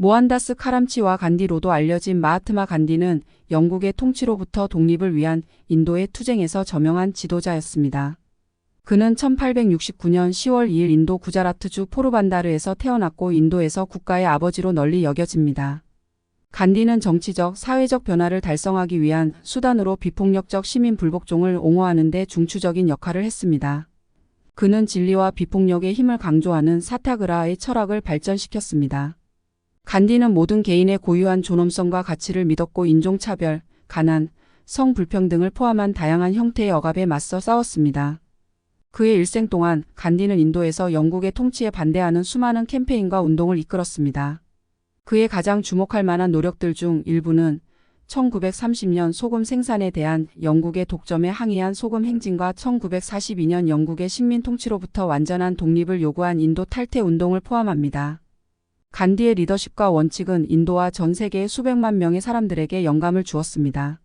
모한다스 카람치와 간디로도 알려진 마하트마 간디는 영국의 통치로부터 독립을 위한 인도의 투쟁에서 저명한 지도자였습니다. 그는 1869년 10월 2일 인도 구자라트주 포르반다르에서 태어났고 인도에서 국가의 아버지로 널리 여겨집니다. 간디는 정치적, 사회적 변화를 달성하기 위한 수단으로 비폭력적 시민 불복종을 옹호하는 데 중추적인 역할을 했습니다. 그는 진리와 비폭력의 힘을 강조하는 사타그라의 철학을 발전시켰습니다. 간디는 모든 개인의 고유한 존엄성과 가치를 믿었고 인종차별, 가난, 성불평등을 포함한 다양한 형태의 억압에 맞서 싸웠습니다. 그의 일생 동안 간디는 인도에서 영국의 통치에 반대하는 수많은 캠페인과 운동을 이끌었습니다. 그의 가장 주목할 만한 노력들 중 일부는 1930년 소금 생산에 대한 영국의 독점에 항의한 소금 행진과 1942년 영국의 식민 통치로부터 완전한 독립을 요구한 인도 탈퇴 운동을 포함합니다. 간디의 리더십과 원칙은 인도와 전 세계의 수백만 명의 사람들에게 영감을 주었습니다.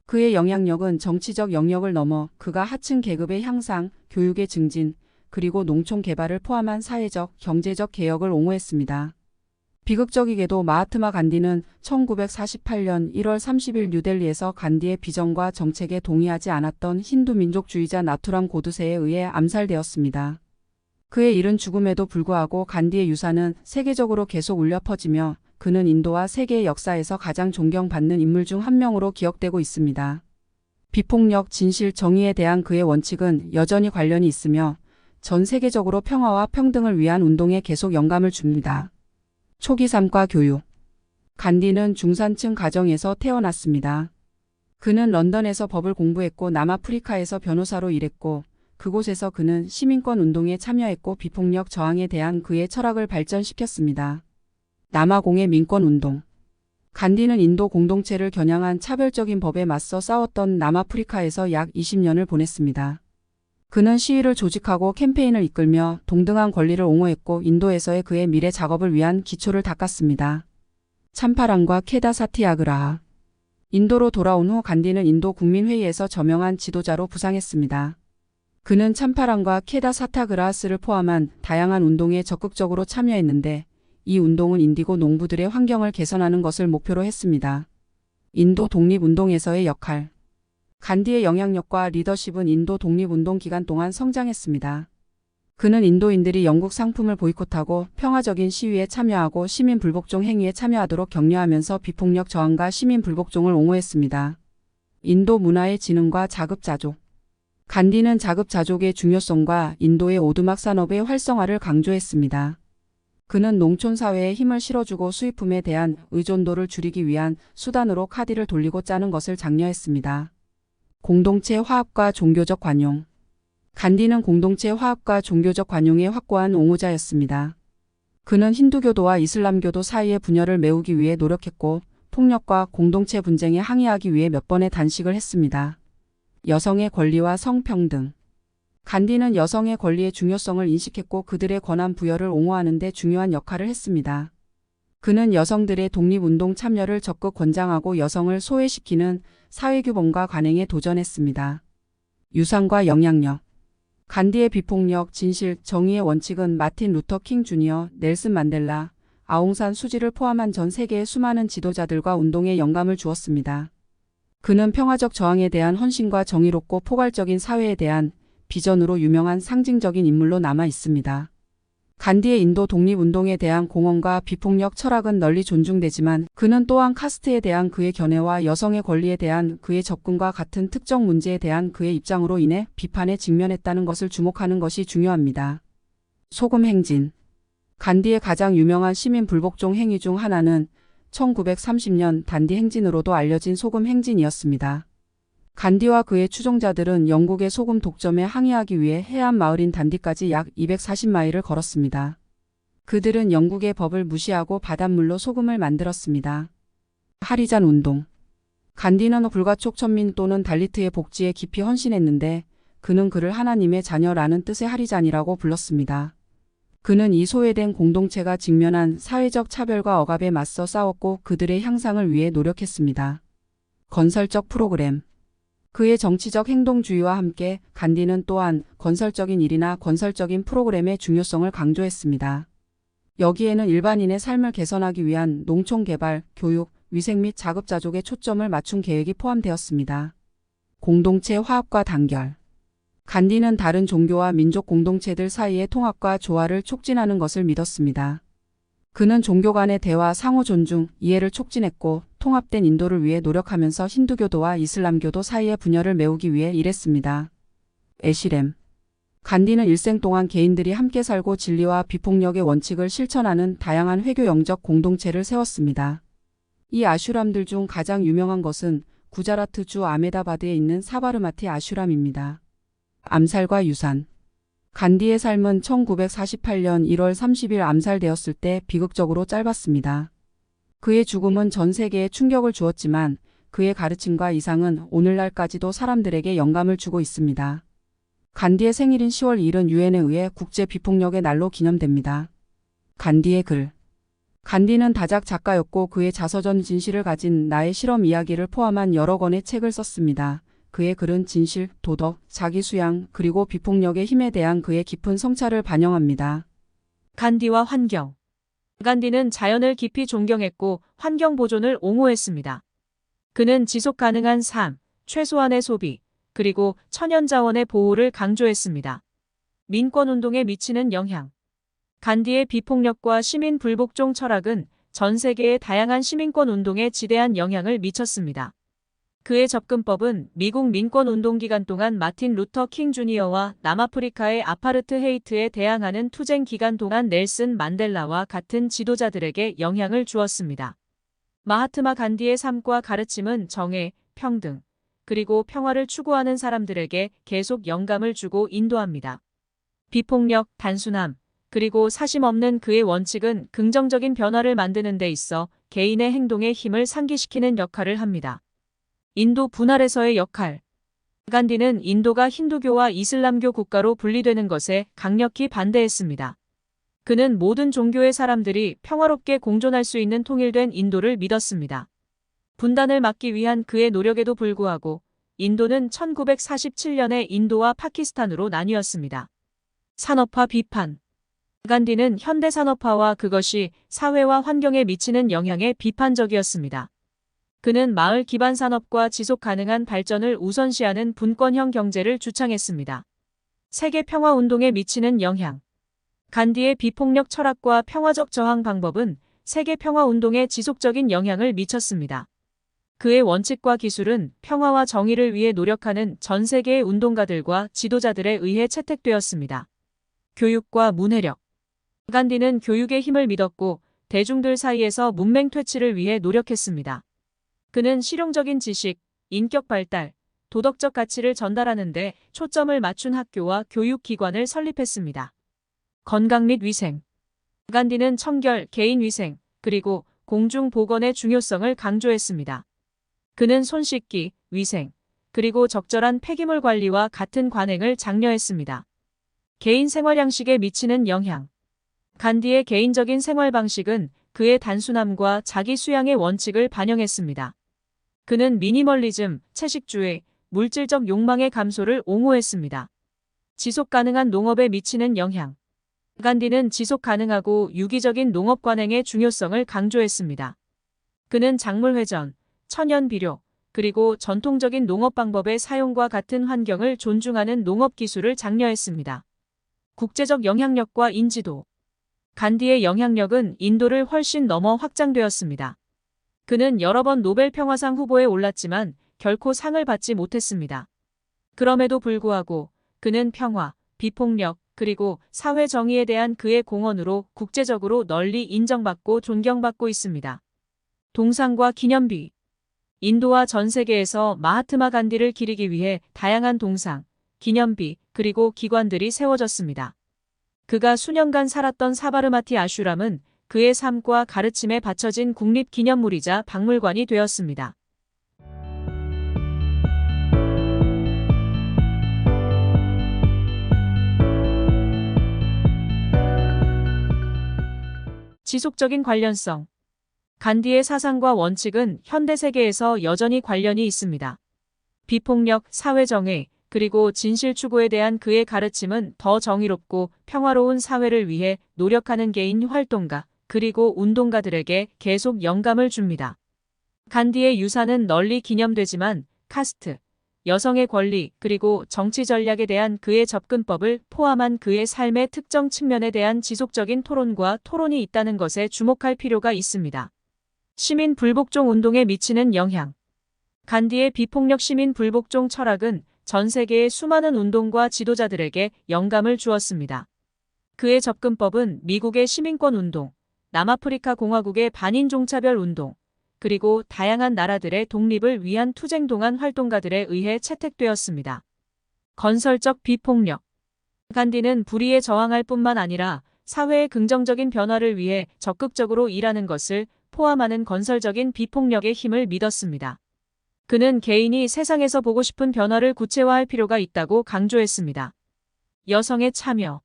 그의 영향력은 정치적 영역을 넘어 그가 하층 계급의 향상, 교육의 증진, 그리고 농촌 개발을 포함한 사회적, 경제적 개혁을 옹호했습니다. 비극적이게도 마하트마 간디는 1948년 1월 30일 뉴델리에서 간디의 비전과 정책에 동의하지 않았던 힌두 민족주의자 나투람 고드세에 의해 암살되었습니다. 그의 이른 죽음에도 불구하고 간디의 유산은 세계적으로 계속 울려 퍼지며 그는 인도와 세계의 역사에서 가장 존경받는 인물 중 한 명으로 기억되고 있습니다. 비폭력, 진실, 정의에 대한 그의 원칙은 여전히 관련이 있으며 전 세계적으로 평화와 평등을 위한 운동에 계속 영감을 줍니다. 초기 삶과 교육. 간디는 중산층 가정에서 태어났습니다. 그는 런던에서 법을 공부했고 남아프리카에서 변호사로 일했고 그곳에서 그는 시민권 운동에 참여했고 비폭력 저항에 대한 그의 철학을 발전시켰습니다. 남아공의 민권운동. 간디는 인도 공동체를 겨냥한 차별적인 법에 맞서 싸웠던 남아프리카에서 약 20년을 보냈습니다. 그는 시위를 조직하고 캠페인을 이끌며 동등한 권리를 옹호했고 인도에서의 그의 미래 작업을 위한 기초를 닦았습니다. 참파랑과 케다 사티아그라하. 인도로 돌아온 후 간디는 인도 국민회의에서 저명한 지도자로 부상했습니다. 그는 참파랑과 케다 사타그라하스를 포함한 다양한 운동에 적극적으로 참여했는데 이 운동은 인디고 농부들의 환경을 개선하는 것을 목표로 했습니다. 인도 독립운동에서의 역할. 간디의 영향력과 리더십은 인도 독립운동 기간 동안 성장했습니다. 그는 인도인들이 영국 상품을 보이콧하고 평화적인 시위에 참여하고 시민 불복종 행위에 참여하도록 격려하면서 비폭력 저항과 시민 불복종을 옹호했습니다. 인도 문화의 진흥과 자급자족. 간디는 자급자족의 중요성과 인도의 오두막 산업의 활성화를 강조했습니다. 그는 농촌 사회에 힘을 실어주고 수입품에 대한 의존도를 줄이기 위한 수단으로 카디를 돌리고 짜는 것을 장려했습니다. 공동체 화합과 종교적 관용. 간디는 공동체 화합과 종교적 관용의 확고한 옹호자였습니다. 그는 힌두교도와 이슬람교도 사이의 분열을 메우기 위해 노력했고 폭력과 공동체 분쟁에 항의하기 위해 몇 번의 단식을 했습니다. 여성의 권리와 성평등. 간디는 여성의 권리의 중요성을 인식했고 그들의 권한 부여를 옹호하는 데 중요한 역할을 했습니다. 그는 여성들의 독립운동 참여를 적극 권장하고 여성을 소외시키는 사회규범과 관행에 도전했습니다. 유산과 영향력. 간디의 비폭력, 진실, 정의의 원칙은 마틴 루터 킹 주니어, 넬슨 만델라, 아웅산 수지를 포함한 전 세계의 수많은 지도자들과 운동에 영감을 주었습니다. 그는 평화적 저항에 대한 헌신과 정의롭고 포괄적인 사회에 대한 비전으로 유명한 상징적인 인물로 남아 있습니다. 간디의 인도 독립운동에 대한 공헌과 비폭력 철학은 널리 존중되지만 그는 또한 카스트에 대한 그의 견해와 여성의 권리에 대한 그의 접근과 같은 특정 문제에 대한 그의 입장으로 인해 비판에 직면했다는 것을 주목하는 것이 중요합니다. 소금 행진. 간디의 가장 유명한 시민 불복종 행위 중 하나는 1930년 단디 행진으로도 알려진 소금 행진이었습니다. 간디와 그의 추종자들은 영국의 소금 독점에 항의하기 위해 해안 마을인 단디까지 약 240마일을 걸었습니다. 그들은 영국의 법을 무시하고 바닷물로 소금을 만들었습니다. 하리잔 운동. 간디는 불가촉 천민 또는 달리트의 복지에 깊이 헌신했는데 그는 그를 하나님의 자녀라는 뜻의 하리잔이라고 불렀습니다. 그는 이 소외된 공동체가 직면한 사회적 차별과 억압에 맞서 싸웠고 그들의 향상을 위해 노력했습니다. 건설적 프로그램. 그의 정치적 행동주의와 함께 간디는 또한 건설적인 일이나 건설적인 프로그램의 중요성을 강조했습니다. 여기에는 일반인의 삶을 개선하기 위한 농촌 개발, 교육, 위생 및 자급자족에 초점을 맞춘 계획이 포함되었습니다. 공동체 화합과 단결. 간디는 다른 종교와 민족 공동체들 사이의 통합과 조화를 촉진하는 것을 믿었습니다. 그는 종교 간의 대화, 상호 존중, 이해를 촉진했고 통합된 인도를 위해 노력하면서 힌두교도와 이슬람교도 사이의 분열을 메우기 위해 일했습니다. 에시렘. 간디는 일생 동안 개인들이 함께 살고 진리와 비폭력의 원칙을 실천하는 다양한 회교 영적 공동체를 세웠습니다. 이 아슈람들 중 가장 유명한 것은 구자라트 주 아메다바드에 있는 사바르마티 아슈람입니다. 암살과 유산. 간디의 삶은 1948년 1월 30일 암살되었을 때 비극적으로 짧았습니다. 그의 죽음은 전 세계에 충격을 주었지만 그의 가르침과 이상은 오늘날까지도 사람들에게 영감을 주고 있습니다. 간디의 생일인 10월 2일은 유엔에 의해 국제 비폭력의 날로 기념됩니다. 간디의 글. 간디는 다작 작가였고 그의 자서전 진실을 가진 나의 실험 이야기를 포함한 여러 권의 책을 썼습니다. 그의 글은 진실, 도덕, 자기수양, 그리고 비폭력의 힘에 대한 그의 깊은 성찰을 반영합니다. 간디와 환경. 간디는 자연을 깊이 존경했고 환경 보존을 옹호했습니다. 그는 지속 가능한 삶, 최소한의 소비, 그리고 천연자원의 보호를 강조했습니다. 민권운동에 미치는 영향. 간디의 비폭력과 시민 불복종 철학은 전 세계의 다양한 시민권 운동에 지대한 영향을 미쳤습니다. 그의 접근법은 미국 민권운동 기간 동안 마틴 루터 킹 주니어와 남아프리카의 아파르트헤이트에 대항하는 투쟁 기간 동안 넬슨 만델라와 같은 지도자들에게 영향을 주었습니다. 마하트마 간디의 삶과 가르침은 정의, 평등, 그리고 평화를 추구하는 사람들에게 계속 영감을 주고 인도합니다. 비폭력, 단순함, 그리고 사심 없는 그의 원칙은 긍정적인 변화를 만드는 데 있어 개인의 행동에 힘을 상기시키는 역할을 합니다. 인도 분할에서의 역할. 간디는 인도가 힌두교와 이슬람교 국가로 분리되는 것에 강력히 반대했습니다. 그는 모든 종교의 사람들이 평화롭게 공존할 수 있는 통일된 인도를 믿었습니다. 분단을 막기 위한 그의 노력에도 불구하고 인도는 1947년에 인도와 파키스탄으로 나뉘었습니다. 산업화 비판. 간디는 현대 산업화와 그것이 사회와 환경에 미치는 영향에 비판적이었습니다. 그는 마을 기반 산업과 지속 가능한 발전을 우선시하는 분권형 경제를 주창했습니다. 세계 평화 운동에 미치는 영향. 간디의 비폭력 철학과 평화적 저항 방법은 세계 평화 운동에 지속적인 영향을 미쳤습니다. 그의 원칙과 기술은 평화와 정의를 위해 노력하는 전 세계의 운동가들과 지도자들에 의해 채택되었습니다. 교육과 문해력. 간디는 교육의 힘을 믿었고 대중들 사이에서 문맹 퇴치를 위해 노력했습니다. 그는 실용적인 지식, 인격 발달, 도덕적 가치를 전달하는 데 초점을 맞춘 학교와 교육기관을 설립했습니다. 건강 및 위생. 간디는 청결, 개인 위생, 그리고 공중 보건의 중요성을 강조했습니다. 그는 손 씻기, 위생, 그리고 적절한 폐기물 관리와 같은 관행을 장려했습니다. 개인 생활 양식에 미치는 영향. 간디의 개인적인 생활 방식은 그의 단순함과 자기 수양의 원칙을 반영했습니다. 그는 미니멀리즘, 채식주의, 물질적 욕망의 감소를 옹호했습니다. 지속 가능한 농업에 미치는 영향. 간디는 지속 가능하고 유기적인 농업 관행의 중요성을 강조했습니다. 그는 작물 회전, 천연 비료, 그리고 전통적인 농업 방법의 사용과 같은 환경을 존중하는 농업 기술을 장려했습니다. 국제적 영향력과 인지도. 간디의 영향력은 인도를 훨씬 넘어 확장되었습니다. 그는 여러 번 노벨 평화상 후보에 올랐지만 결코 상을 받지 못했습니다. 그럼에도 불구하고 그는 평화, 비폭력, 그리고 사회 정의에 대한 그의 공헌으로 국제적으로 널리 인정받고 존경받고 있습니다. 동상과 기념비. 인도와 전 세계에서 마하트마 간디를 기리기 위해 다양한 동상, 기념비, 그리고 기관들이 세워졌습니다. 그가 수년간 살았던 사바르마티 아슈람은 그의 삶과 가르침에 바쳐진 국립기념물이자 박물관이 되었습니다. 지속적인 관련성. 간디의 사상과 원칙은 현대 세계에서 여전히 관련이 있습니다. 비폭력, 사회정의, 그리고 진실 추구에 대한 그의 가르침은 더 정의롭고 평화로운 사회를 위해 노력하는 개인 활동가, 그리고 운동가들에게 계속 영감을 줍니다. 간디의 유산은 널리 기념되지만 카스트, 여성의 권리, 그리고 정치 전략에 대한 그의 접근법을 포함한 그의 삶의 특정 측면에 대한 지속적인 토론과 토론이 있다는 것에 주목할 필요가 있습니다. 시민 불복종 운동에 미치는 영향. 간디의 비폭력 시민 불복종 철학은 전 세계의 수많은 운동과 지도자들에게 영감을 주었습니다. 그의 접근법은 미국의 시민권 운동, 남아프리카 공화국의 반인 종차별 운동, 그리고 다양한 나라들의 독립을 위한 투쟁 동안 활동가들에 의해 채택되었습니다. 건설적 비폭력. 간디는 불의에 저항할 뿐만 아니라 사회의 긍정적인 변화를 위해 적극적으로 일하는 것을 포함하는 건설적인 비폭력의 힘을 믿었습니다. 그는 개인이 세상에서 보고 싶은 변화를 구체화할 필요가 있다고 강조했습니다. 여성의 참여.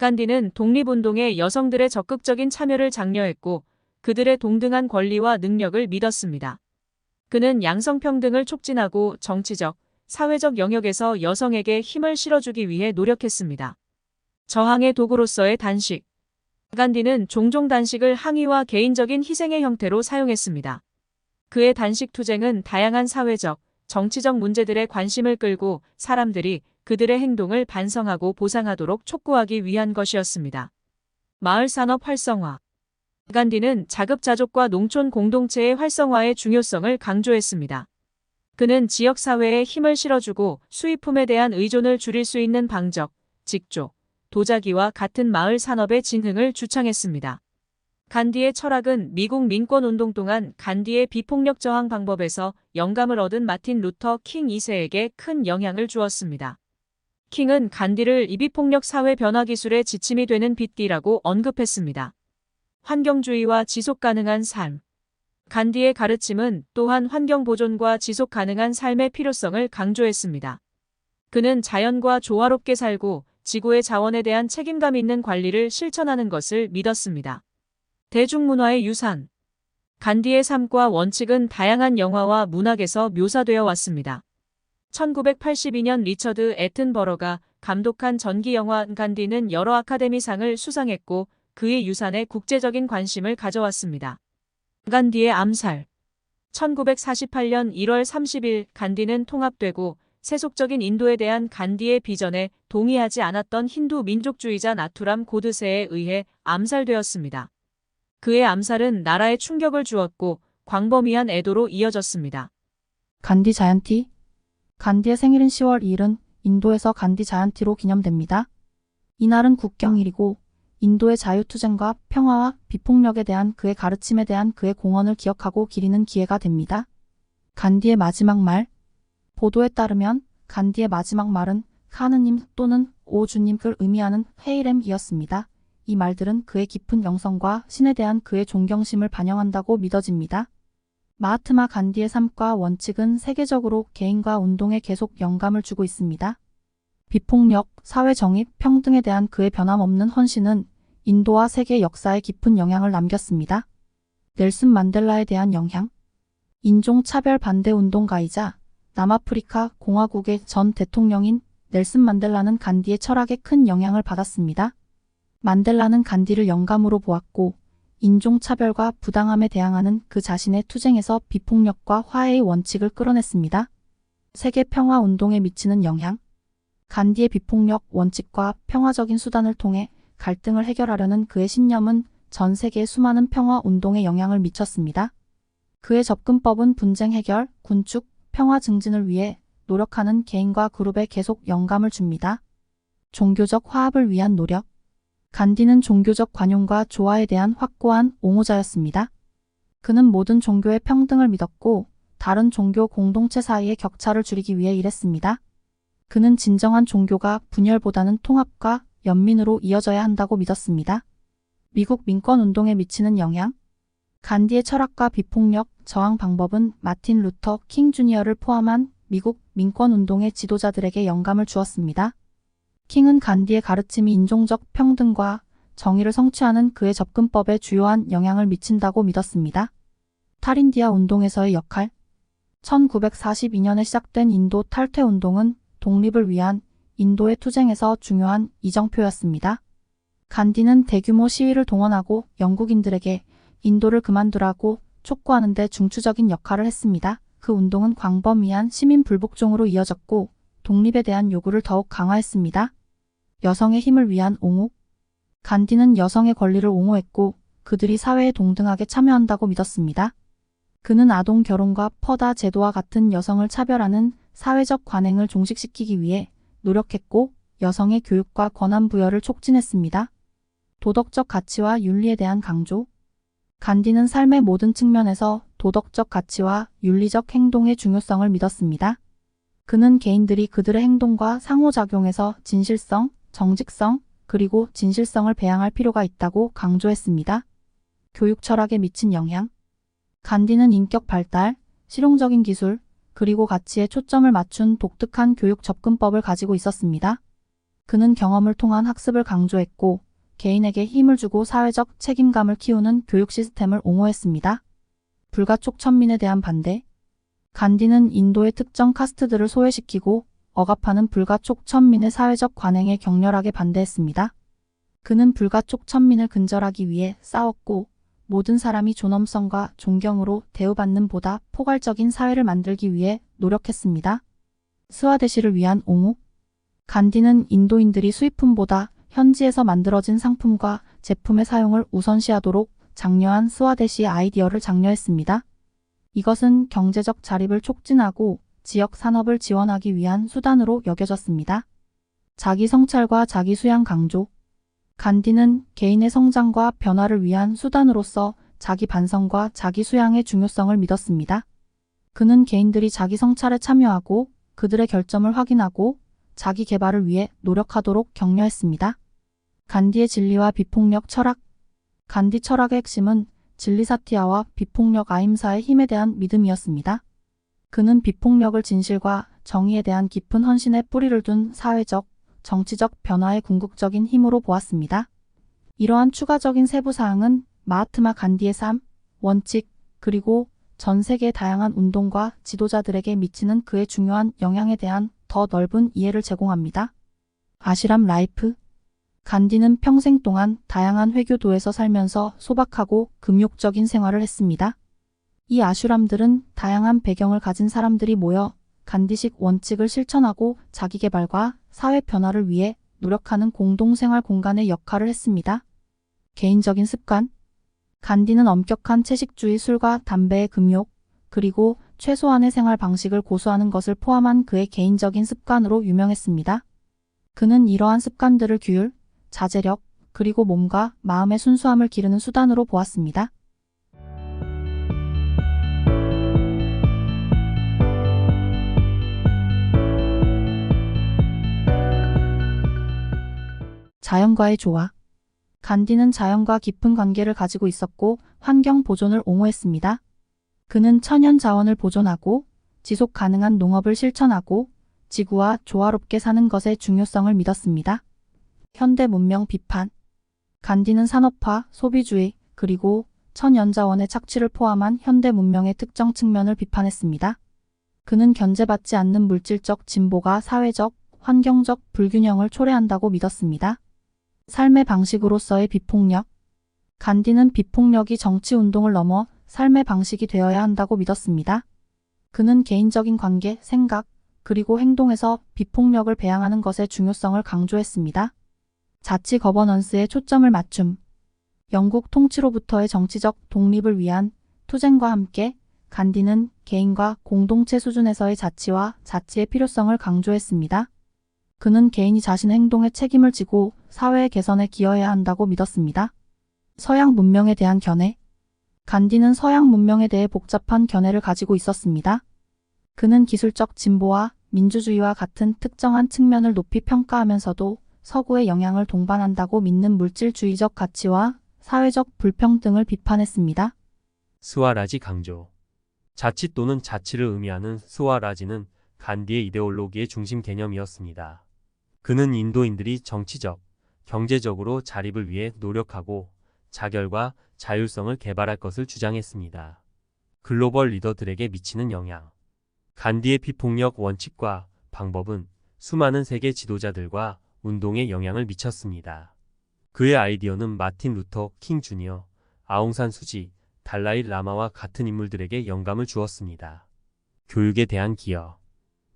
간디는 독립운동에 여성들의 적극적인 참여를 장려했고 그들의 동등한 권리와 능력을 믿었습니다. 그는 양성평등을 촉진하고 정치적, 사회적 영역에서 여성에게 힘을 실어주기 위해 노력했습니다. 저항의 도구로서의 단식. 간디는 종종 단식을 항의와 개인적인 희생의 형태로 사용했습니다. 그의 단식 투쟁은 다양한 사회적, 정치적 문제들에 관심을 끌고 사람들이 그들의 행동을 반성하고 보상하도록 촉구하기 위한 것이었습니다. 마을 산업 활성화. 간디는 자급자족과 농촌 공동체의 활성화의 중요성을 강조했습니다. 그는 지역사회에 힘을 실어주고 수입품에 대한 의존을 줄일 수 있는 방적, 직조, 도자기와 같은 마을 산업의 진흥을 주창했습니다. 간디의 철학은 미국 민권운동 동안 간디의 비폭력 저항 방법에서 영감을 얻은 마틴 루터 킹 2세에게 큰 영향을 주었습니다. 킹은 간디를 이비폭력 사회 변화 기술의 지침이 되는 빗기라고 언급했습니다. 환경주의와 지속 가능한 삶. 간디의 가르침은 또한 환경 보존과 지속 가능한 삶의 필요성을 강조했습니다. 그는 자연과 조화롭게 살고 지구의 자원에 대한 책임감 있는 관리를 실천하는 것을 믿었습니다. 대중문화의 유산. 간디의 삶과 원칙은 다양한 영화와 문학에서 묘사되어 왔습니다. 1982년 리처드 애튼버러가 감독한 전기 영화 간디는 여러 아카데미상을 수상했고 그의 유산에 국제적인 관심을 가져왔습니다. 간디의 암살. 1948년 1월 30일 간디는 통합되고 세속적인 인도에 대한 간디의 비전에 동의하지 않았던 힌두 민족주의자 나투람 고드세에 의해 암살되었습니다. 그의 암살은 나라에 충격을 주었고 광범위한 애도로 이어졌습니다. 간디 자연티. 간디의 생일인 10월 2일은 인도에서 간디 자연티로 기념됩니다. 이날은 국경일이고 인도의 자유투쟁과 평화와 비폭력에 대한 그의 가르침에 대한 그의 공헌을 기억하고 기리는 기회가 됩니다. 간디의 마지막 말. 보도에 따르면 간디의 마지막 말은 하느님 또는 오 주님을 의미하는 헤이렘이었습니다. 이 말들은 그의 깊은 영성과 신에 대한 그의 존경심을 반영한다고 믿어집니다. 마하트마 간디의 삶과 원칙은 세계적으로 개인과 운동에 계속 영감을 주고 있습니다. 비폭력, 사회 정의, 평등에 대한 그의 변함없는 헌신은 인도와 세계 역사에 깊은 영향을 남겼습니다. 넬슨 만델라에 대한 영향. 인종차별 반대 운동가이자 남아프리카 공화국의 전 대통령인 넬슨 만델라는 간디의 철학에 큰 영향을 받았습니다. 만델라는 간디를 영감으로 보았고 인종차별과 부당함에 대항하는 그 자신의 투쟁에서 비폭력과 화해의 원칙을 끌어냈습니다. 세계 평화 운동에 미치는 영향. 간디의 비폭력 원칙과 평화적인 수단을 통해 갈등을 해결하려는 그의 신념은 전 세계의 수많은 평화 운동에 영향을 미쳤습니다. 그의 접근법은 분쟁 해결, 군축, 평화 증진을 위해 노력하는 개인과 그룹에 계속 영감을 줍니다. 종교적 화합을 위한 노력. 간디는 종교적 관용과 조화에 대한 확고한 옹호자였습니다. 그는 모든 종교의 평등을 믿었고 다른 종교 공동체 사이의 격차를 줄이기 위해 일했습니다. 그는 진정한 종교가 분열보다는 통합과 연민으로 이어져야 한다고 믿었습니다. 미국 민권운동에 미치는 영향. 간디의 철학과 비폭력 저항 방법은 마틴 루터 킹 주니어를 포함한 미국 민권운동의 지도자들에게 영감을 주었습니다. 킹은 간디의 가르침이 인종적 평등과 정의를 성취하는 그의 접근법에 주요한 영향을 미친다고 믿었습니다. 탈인디아 운동에서의 역할. 1942년에 시작된 인도 탈퇴운동은 독립을 위한 인도의 투쟁에서 중요한 이정표였습니다. 간디는 대규모 시위를 동원하고 영국인들에게 인도를 그만두라고 촉구하는 데 중추적인 역할을 했습니다. 그 운동은 광범위한 시민 불복종으로 이어졌고 독립에 대한 요구를 더욱 강화했습니다. 여성의 힘을 위한 옹호. 간디는 여성의 권리를 옹호했고 그들이 사회에 동등하게 참여한다고 믿었습니다. 그는 아동 결혼과 퍼다 제도와 같은 여성을 차별하는 사회적 관행을 종식시키기 위해 노력했고 여성의 교육과 권한 부여를 촉진했습니다. 도덕적 가치와 윤리에 대한 강조. 간디는 삶의 모든 측면에서 도덕적 가치와 윤리적 행동의 중요성을 믿었습니다. 그는 개인들이 그들의 행동과 상호작용에서 진실성, 정직성, 그리고 진실성을 배양할 필요가 있다고 강조했습니다. 교육 철학에 미친 영향. 간디는 인격 발달, 실용적인 기술, 그리고 가치에 초점을 맞춘 독특한 교육 접근법을 가지고 있었습니다. 그는 경험을 통한 학습을 강조했고 개인에게 힘을 주고 사회적 책임감을 키우는 교육 시스템을 옹호했습니다. 불가촉 천민에 대한 반대. 간디는 인도의 특정 카스트들을 소외시키고 억압하는 불가촉 천민의 사회적 관행에 격렬하게 반대했습니다. 그는 불가촉 천민을 근절하기 위해 싸웠고 모든 사람이 존엄성과 존경으로 대우받는 보다 포괄적인 사회를 만들기 위해 노력했습니다. 스와데시를 위한 옹호. 간디는 인도인들이 수입품보다 현지에서 만들어진 상품과 제품의 사용을 우선시하도록 장려한 스와데시 아이디어를 장려했습니다. 이것은 경제적 자립을 촉진하고 지역 산업을 지원하기 위한 수단으로 여겨졌습니다. 자기 성찰과 자기 수양 강조. 간디는 개인의 성장과 변화를 위한 수단으로서 자기 반성과 자기 수양의 중요성을 믿었습니다. 그는 개인들이 자기 성찰에 참여하고 그들의 결점을 확인하고 자기 개발을 위해 노력하도록 격려했습니다. 간디의 진리와 비폭력 철학. 간디 철학의 핵심은 진리사티아와 비폭력 아임사의 힘에 대한 믿음이었습니다. 그는 비폭력을 진실과 정의에 대한 깊은 헌신에 뿌리를 둔 사회적, 정치적 변화의 궁극적인 힘으로 보았습니다. 이러한 추가적인 세부사항은 마하트마 간디의 삶, 원칙, 그리고 전 세계의 다양한 운동과 지도자들에게 미치는 그의 중요한 영향에 대한 더 넓은 이해를 제공합니다. 아시람 라이프. 간디는 평생 동안 다양한 회교도에서 살면서 소박하고 금욕적인 생활을 했습니다. 이 아슈람들은 다양한 배경을 가진 사람들이 모여 간디식 원칙을 실천하고 자기개발과 사회 변화를 위해 노력하는 공동생활 공간의 역할을 했습니다. 개인적인 습관. 간디는 엄격한 채식주의 술과 담배의 금욕, 그리고 최소한의 생활 방식을 고수하는 것을 포함한 그의 개인적인 습관으로 유명했습니다. 그는 이러한 습관들을 규율, 자제력, 그리고 몸과 마음의 순수함을 기르는 수단으로 보았습니다. 자연과의 조화. 간디는 자연과 깊은 관계를 가지고 있었고 환경 보존을 옹호했습니다. 그는 천연 자원을 보존하고 지속 가능한 농업을 실천하고 지구와 조화롭게 사는 것의 중요성을 믿었습니다. 현대 문명 비판. 간디는 산업화, 소비주의, 그리고 천연자원의 착취를 포함한 현대 문명의 특정 측면을 비판했습니다. 그는 견제받지 않는 물질적 진보가 사회적, 환경적 불균형을 초래한다고 믿었습니다. 삶의 방식으로서의 비폭력. 간디는 비폭력이 정치운동을 넘어 삶의 방식이 되어야 한다고 믿었습니다. 그는 개인적인 관계, 생각, 그리고 행동에서 비폭력을 배양하는 것의 중요성을 강조했습니다. 자치 거버넌스에 초점을 맞춤. 영국 통치로부터의 정치적 독립을 위한 투쟁과 함께 간디는 개인과 공동체 수준에서의 자치와 자치의 필요성을 강조했습니다. 그는 개인이 자신의 행동에 책임을 지고 사회의 개선에 기여해야 한다고 믿었습니다. 서양 문명에 대한 견해. 간디는 서양 문명에 대해 복잡한 견해를 가지고 있었습니다. 그는 기술적 진보와 민주주의와 같은 특정한 측면을 높이 평가하면서도 서구의 영향을 동반한다고 믿는 물질주의적 가치와 사회적 불평등을 비판했습니다. 스와라지 강조. 자치 또는 자치를 의미하는 스와라지는 간디의 이데올로기의 중심 개념이었습니다. 그는 인도인들이 정치적, 경제적으로 자립을 위해 노력하고 자결과 자율성을 개발할 것을 주장했습니다. 글로벌 리더들에게 미치는 영향. 간디의 비폭력 원칙과 방법은 수많은 세계 지도자들과 운동에 영향을 미쳤습니다. 그의 아이디어는 마틴 루터 킹 주니어, 아웅산 수지, 달라이 라마와 같은 인물들에게 영감을 주었습니다. 교육에 대한 기여.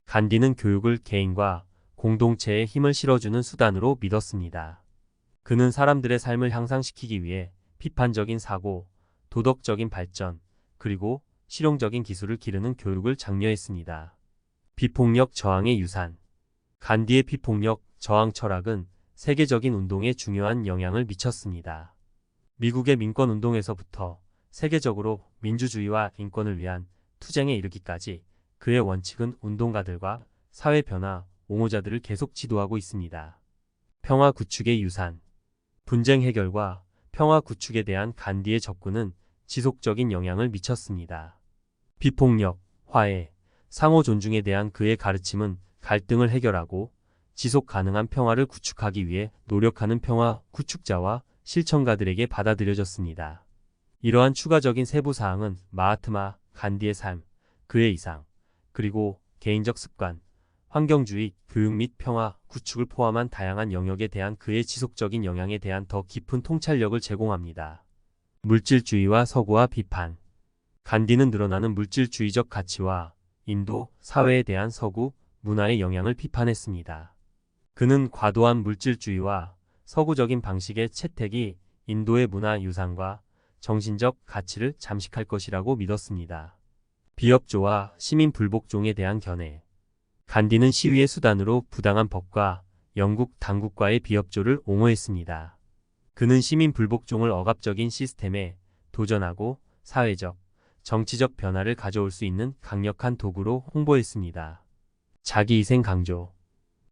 간디는 교육을 개인과 공동체에 힘을 실어주는 수단으로 믿었습니다. 그는 사람들의 삶을 향상시키기 위해 비판적인 사고, 도덕적인 발전, 그리고 실용적인 기술을 기르는 교육을 장려했습니다. 비폭력 저항의 유산. 간디의 비폭력 저항 철학은 세계적인 운동에 중요한 영향을 미쳤습니다. 미국의 민권운동에서부터 세계적으로 민주주의와 인권을 위한 투쟁에 이르기까지 그의 원칙은 운동가들과 사회 변화 옹호자들을 계속 지도하고 있습니다. 평화 구축의 유산. 분쟁 해결과 평화 구축에 대한 간디의 접근은 지속적인 영향을 미쳤습니다. 비폭력, 화해, 상호 존중에 대한 그의 가르침은 갈등을 해결하고 지속 가능한 평화를 구축하기 위해 노력하는 평화 구축자와 실천가들에게 받아들여졌습니다. 이러한 추가적인 세부 사항은 마하트마 간디의 삶, 그의 이상, 그리고 개인적 습관, 환경주의, 교육 및 평화 구축을 포함한 다양한 영역에 대한 그의 지속적인 영향에 대한 더 깊은 통찰력을 제공합니다. 물질주의와 서구화 비판. 간디는 늘어나는 물질주의적 가치와 인도 사회에 대한 서구 문화의 영향을 비판했습니다. 그는 과도한 물질주의와 서구적인 방식의 채택이 인도의 문화 유산과 정신적 가치를 잠식할 것이라고 믿었습니다. 비협조와 시민 불복종에 대한 견해. 간디는 시위의 수단으로 부당한 법과 영국 당국과의 비협조를 옹호했습니다. 그는 시민 불복종을 억압적인 시스템에 도전하고 사회적, 정치적 변화를 가져올 수 있는 강력한 도구로 홍보했습니다. 자기희생 강조.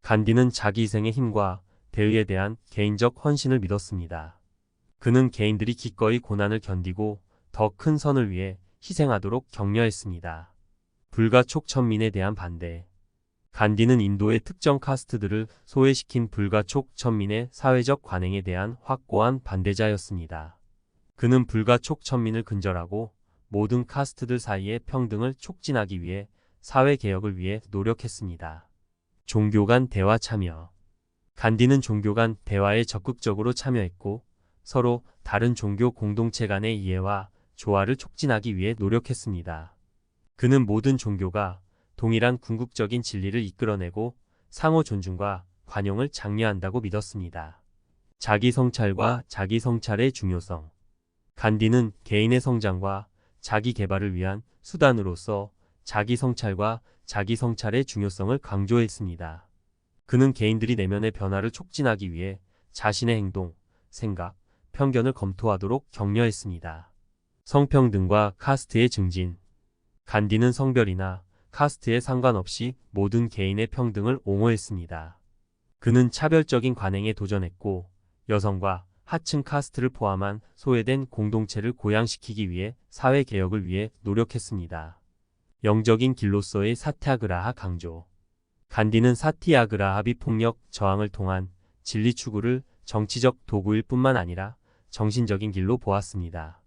간디는 자기희생의 힘과 대의에 대한 개인적 헌신을 믿었습니다. 그는 개인들이 기꺼이 고난을 견디고 더 큰 선을 위해 희생하도록 격려했습니다. 불가촉천민에 대한 반대. 간디는 인도의 특정 카스트들을 소외시킨 불가촉천민의 사회적 관행에 대한 확고한 반대자였습니다. 그는 불가촉천민을 근절하고 모든 카스트들 사이의 평등을 촉진하기 위해 사회개혁을 위해 노력했습니다. 종교 간 대화 참여. 간디는 종교 간 대화에 적극적으로 참여했고 서로 다른 종교 공동체 간의 이해와 조화를 촉진하기 위해 노력했습니다. 그는 모든 종교가 동일한 궁극적인 진리를 이끌어내고 상호 존중과 관용을 장려한다고 믿었습니다. 자기 성찰과 자기 성찰의 중요성. 간디는 개인의 성장과 자기 개발을 위한 수단으로서 자기 성찰과 자기 성찰의 중요성을 강조했습니다. 그는 개인들이 내면의 변화를 촉진하기 위해 자신의 행동, 생각, 편견을 검토하도록 격려했습니다. 성평등과 카스트의 증진. 간디는 성별이나 카스트에 상관없이 모든 개인의 평등을 옹호했습니다. 그는 차별적인 관행에 도전했고 여성과 하층 카스트를 포함한 소외된 공동체를 고양시키기 위해 사회개혁을 위해 노력했습니다. 영적인 길로서의 사티아그라하 강조. 간디는 사티아그라하 비폭력 저항을 통한 진리 추구를 정치적 도구일 뿐만 아니라 정신적인 길로 보았습니다.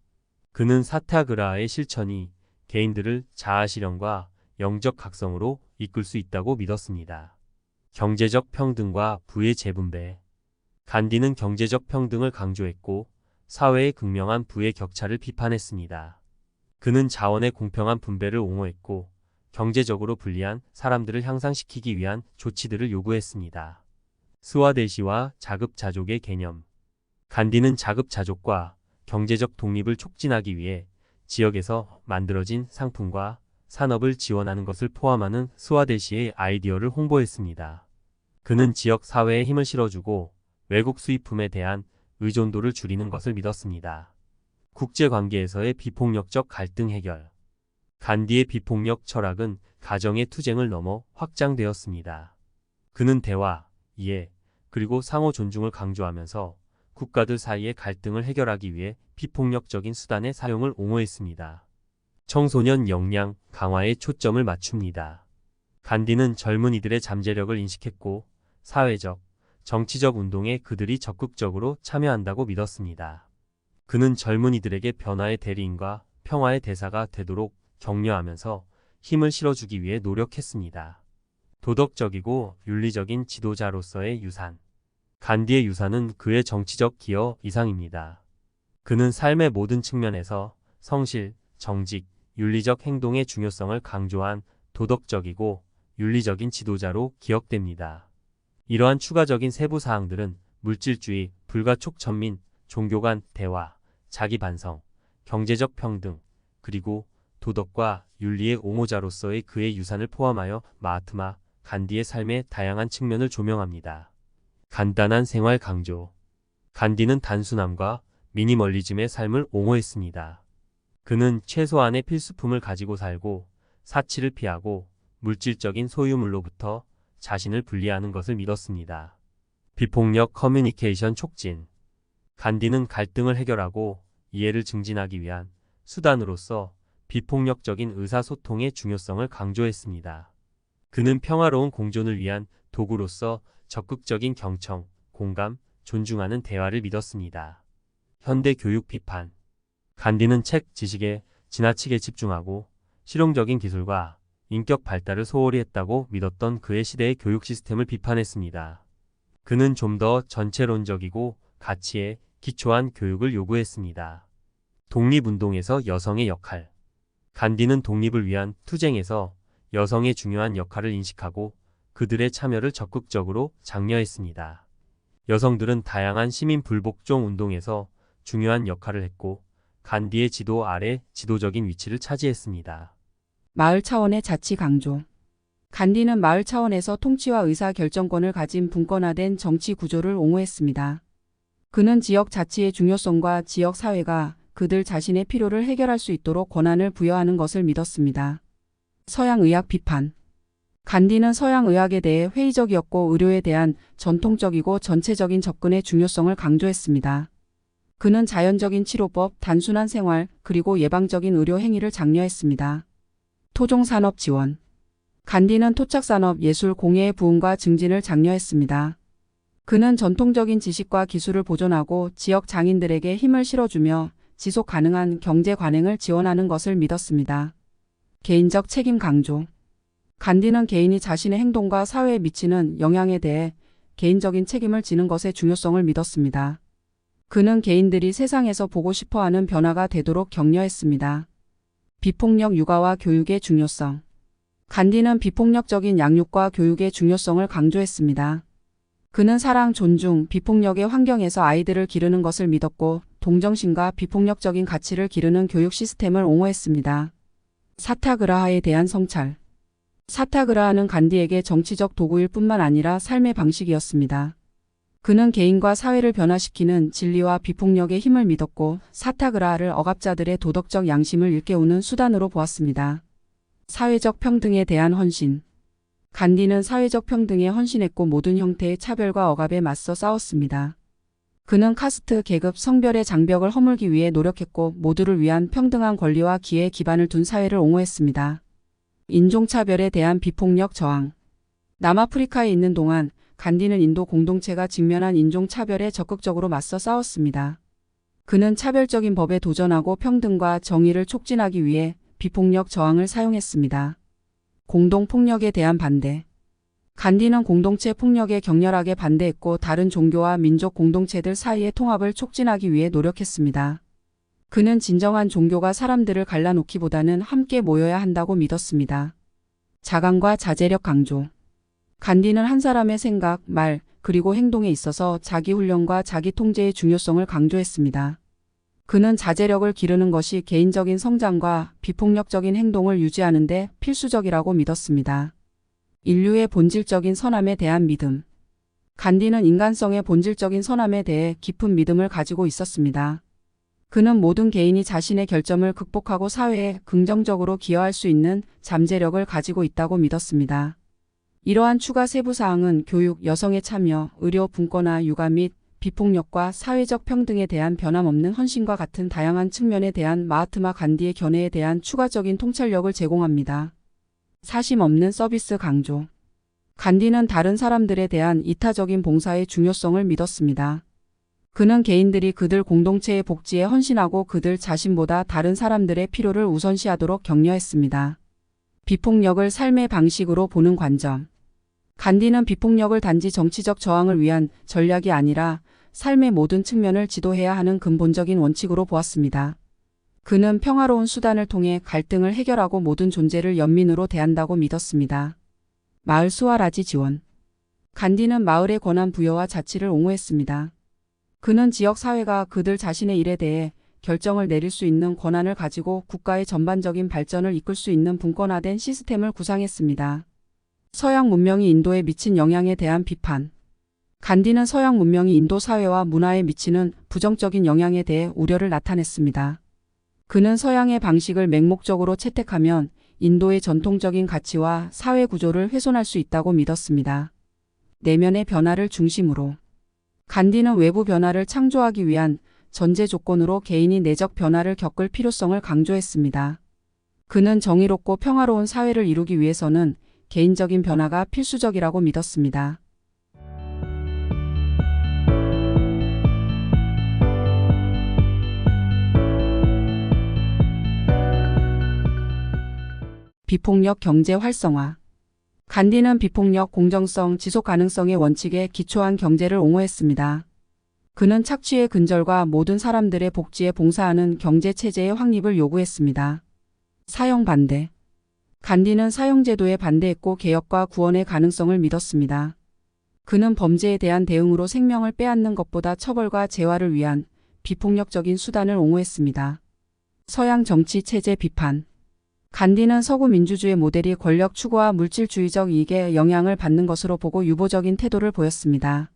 그는 사티아그라하의 실천이 개인들을 자아실현과 영적 각성으로 이끌 수 있다고 믿었습니다. 경제적 평등과 부의 재분배. 간디는 경제적 평등을 강조했고 사회의 극명한 부의 격차를 비판했습니다. 그는 자원의 공평한 분배를 옹호했고 경제적으로 불리한 사람들을 향상시키기 위한 조치들을 요구했습니다. 스와데시와 자급자족의 개념. 간디는 자급자족과 경제적 독립을 촉진하기 위해 지역에서 만들어진 상품과 산업을 지원하는 것을 포함하는 스와데시의 아이디어를 홍보했습니다. 그는 지역 사회에 힘을 실어주고 외국 수입품에 대한 의존도를 줄이는 것을 믿었습니다. 국제관계에서의 비폭력적 갈등 해결. 간디의 비폭력 철학은 가정의 투쟁을 넘어 확장되었습니다. 그는 대화, 이해, 그리고 상호 존중을 강조하면서 국가들 사이의 갈등을 해결하기 위해 비폭력적인 수단의 사용을 옹호했습니다. 청소년 역량 강화에 초점을 맞춥니다. 간디는 젊은이들의 잠재력을 인식했고 사회적, 정치적 운동에 그들이 적극적으로 참여한다고 믿었습니다. 그는 젊은이들에게 변화의 대리인과 평화의 대사가 되도록 격려하면서 힘을 실어주기 위해 노력했습니다. 도덕적이고 윤리적인 지도자로서의 유산. 간디의 유산은 그의 정치적 기여 이상입니다. 그는 삶의 모든 측면에서 성실, 정직, 윤리적 행동의 중요성을 강조한 도덕적이고 윤리적인 지도자로 기억됩니다. 이러한 추가적인 세부 사항들은 물질주의, 불가촉천민, 종교 간 대화, 자기 반성, 경제적 평등, 그리고 도덕과 윤리의 옹호자로서의 그의 유산을 포함하여 마하트마 간디의 삶의 다양한 측면을 조명합니다. 간단한 생활 강조. 간디는 단순함과 미니멀리즘의 삶을 옹호했습니다. 그는 최소한의 필수품을 가지고 살고 사치를 피하고 물질적인 소유물로부터 자신을 분리하는 것을 믿었습니다. 비폭력 커뮤니케이션 촉진. 간디는 갈등을 해결하고 이해를 증진하기 위한 수단으로서 비폭력적인 의사소통의 중요성을 강조했습니다. 그는 평화로운 공존을 위한 도구로서 적극적인 경청, 공감, 존중하는 대화를 믿었습니다. 현대 교육 비판. 간디는 책 지식에 지나치게 집중하고 실용적인 기술과 인격 발달을 소홀히 했다고 믿었던 그의 시대의 교육 시스템을 비판했습니다. 그는 좀 더 전체론적이고 가치에 기초한 교육을 요구했습니다. 독립운동에서 여성의 역할. 간디는 독립을 위한 투쟁에서 여성의 중요한 역할을 인식하고 그들의 참여를 적극적으로 장려했습니다. 여성들은 다양한 시민 불복종 운동에서 중요한 역할을 했고 간디의 지도 아래 지도적인 위치를 차지했습니다. 마을 차원의 자치 강조. 간디는 마을 차원에서 통치와 의사 결정권을 가진 분권화된 정치 구조를 옹호했습니다. 그는 지역 자치의 중요성과 지역 사회가 그들 자신의 필요를 해결할 수 있도록 권한을 부여하는 것을 믿었습니다. 서양 의학 비판. 간디는 서양 의학에 대해 회의적이었고 의료에 대한 전통적이고 전체적인 접근의 중요성을 강조했습니다. 그는 자연적인 치료법, 단순한 생활, 그리고 예방적인 의료 행위를 장려했습니다. 토종산업 지원. 간디는 토착산업, 예술, 공예의 부흥과 증진을 장려했습니다. 그는 전통적인 지식과 기술을 보존하고 지역 장인들에게 힘을 실어주며 지속 가능한 경제 관행을 지원하는 것을 믿었습니다. 개인적 책임 강조. 간디는 개인이 자신의 행동과 사회에 미치는 영향에 대해 개인적인 책임을 지는 것의 중요성을 믿었습니다. 그는 개인들이 세상에서 보고 싶어하는 변화가 되도록 격려했습니다. 비폭력 육아와 교육의 중요성. 간디는 비폭력적인 양육과 교육의 중요성을 강조했습니다. 그는 사랑, 존중, 비폭력의 환경에서 아이들을 기르는 것을 믿었고 동정심과 비폭력적인 가치를 기르는 교육 시스템을 옹호했습니다. 사타그라하에 대한 성찰. 사타그라하는 간디에게 정치적 도구일 뿐만 아니라 삶의 방식이었습니다. 그는 개인과 사회를 변화시키는 진리와 비폭력의 힘을 믿었고 사타그라하를 억압자들의 도덕적 양심을 일깨우는 수단으로 보았습니다. 사회적 평등에 대한 헌신. 간디는 사회적 평등에 헌신했고 모든 형태의 차별과 억압에 맞서 싸웠습니다. 그는 카스트, 계급, 성별의 장벽을 허물기 위해 노력했고 모두를 위한 평등한 권리와 기회의 기반을 둔 사회를 옹호했습니다. 인종차별에 대한 비폭력 저항. 남아프리카에 있는 동안 간디는 인도 공동체가 직면한 인종차별에 적극적으로 맞서 싸웠습니다. 그는 차별적인 법에 도전하고 평등과 정의를 촉진하기 위해 비폭력 저항을 사용했습니다. 공동폭력에 대한 반대. 간디는 공동체 폭력에 격렬하게 반대했고 다른 종교와 민족 공동체들 사이의 통합을 촉진하기 위해 노력했습니다. 그는 진정한 종교가 사람들을 갈라놓기보다는 함께 모여야 한다고 믿었습니다. 자강과 자제력 강조. 간디는 한 사람의 생각, 말, 그리고 행동에 있어서 자기 훈련과 자기 통제의 중요성을 강조했습니다. 그는 자제력을 기르는 것이 개인적인 성장과 비폭력적인 행동을 유지하는 데 필수적이라고 믿었습니다. 인류의 본질적인 선함에 대한 믿음. 간디는 인간성의 본질적인 선함에 대해 깊은 믿음을 가지고 있었습니다. 그는 모든 개인이 자신의 결점을 극복하고 사회에 긍정적으로 기여할 수 있는 잠재력을 가지고 있다고 믿었습니다. 이러한 추가 세부 사항은 교육, 여성의 참여, 의료, 분권화, 육아 및 비폭력과 사회적 평등에 대한 변함없는 헌신과 같은 다양한 측면에 대한 마하트마 간디의 견해에 대한 추가적인 통찰력을 제공합니다. 사심 없는 서비스 강조. 간디는 다른 사람들에 대한 이타적인 봉사의 중요성을 믿었습니다. 그는 개인들이 그들 공동체의 복지에 헌신하고 그들 자신보다 다른 사람들의 필요를 우선시하도록 격려했습니다. 비폭력을 삶의 방식으로 보는 관점. 간디는 비폭력을 단지 정치적 저항을 위한 전략이 아니라 삶의 모든 측면을 지도해야 하는 근본적인 원칙으로 보았습니다. 그는 평화로운 수단을 통해 갈등을 해결하고 모든 존재를 연민으로 대한다고 믿었습니다. 마을 수와라지 지원. 간디는 마을의 권한 부여와 자치를 옹호했습니다. 그는 지역 사회가 그들 자신의 일에 대해 결정을 내릴 수 있는 권한을 가지고 국가의 전반적인 발전을 이끌 수 있는 분권화된 시스템을 구상했습니다. 서양 문명이 인도에 미친 영향에 대한 비판. 간디는 서양 문명이 인도 사회와 문화에 미치는 부정적인 영향에 대해 우려를 나타냈습니다. 그는 서양의 방식을 맹목적으로 채택하면 인도의 전통적인 가치와 사회 구조를 훼손할 수 있다고 믿었습니다. 내면의 변화를 중심으로. 간디는 외부 변화를 창조하기 위한 전제 조건으로 개인이 내적 변화를 겪을 필요성을 강조했습니다. 그는 정의롭고 평화로운 사회를 이루기 위해서는 개인적인 변화가 필수적이라고 믿었습니다. 비폭력 경제 활성화. 간디는 비폭력, 공정성, 지속 가능성의 원칙에 기초한 경제를 옹호했습니다. 그는 착취의 근절과 모든 사람들의 복지에 봉사하는 경제 체제의 확립을 요구했습니다. 사형 반대. 간디는 사형제도에 반대했고 개혁과 구원의 가능성을 믿었습니다. 그는 범죄에 대한 대응으로 생명을 빼앗는 것보다 처벌과 재활을 위한 비폭력적인 수단을 옹호했습니다. 서양 정치 체제 비판. 간디는 서구 민주주의 모델이 권력 추구와 물질주의적 이익에 영향을 받는 것으로 보고 유보적인 태도를 보였습니다.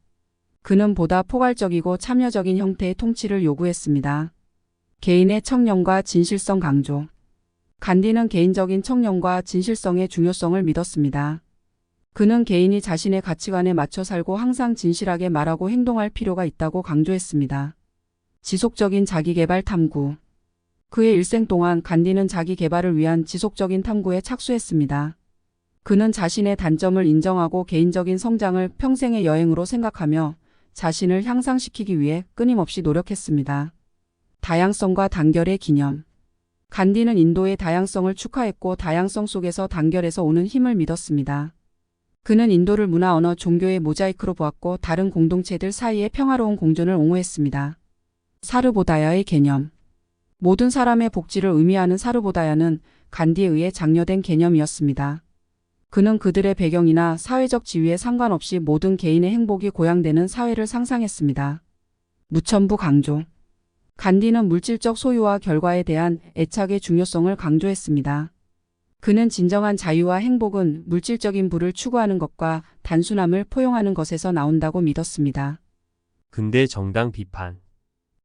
그는 보다 포괄적이고 참여적인 형태의 통치를 요구했습니다. 개인의 청렴과 진실성 강조. 간디는 개인적인 청렴과 진실성의 중요성을 믿었습니다. 그는 개인이 자신의 가치관에 맞춰 살고 항상 진실하게 말하고 행동할 필요가 있다고 강조했습니다. 지속적인 자기개발 탐구. 그의 일생 동안 간디는 자기 개발을 위한 지속적인 탐구에 착수했습니다. 그는 자신의 단점을 인정하고 개인적인 성장을 평생의 여행으로 생각하며 자신을 향상시키기 위해 끊임없이 노력했습니다. 다양성과 단결의 기념. 간디는 인도의 다양성을 축하했고 다양성 속에서 단결에서 오는 힘을 믿었습니다. 그는 인도를 문화, 언어, 종교의 모자이크로 보았고 다른 공동체들 사이의 평화로운 공존을 옹호했습니다. 사르보다야의 개념. 모든 사람의 복지를 의미하는 사르보다야는 간디에 의해 장려된 개념이었습니다. 그는 그들의 배경이나 사회적 지위에 상관없이 모든 개인의 행복이 고양되는 사회를 상상했습니다. 무첨부 강조. 간디는 물질적 소유와 결과에 대한 애착의 중요성을 강조했습니다. 그는 진정한 자유와 행복은 물질적인 부를 추구하는 것과 단순함을 포용하는 것에서 나온다고 믿었습니다. 근대 정당 비판.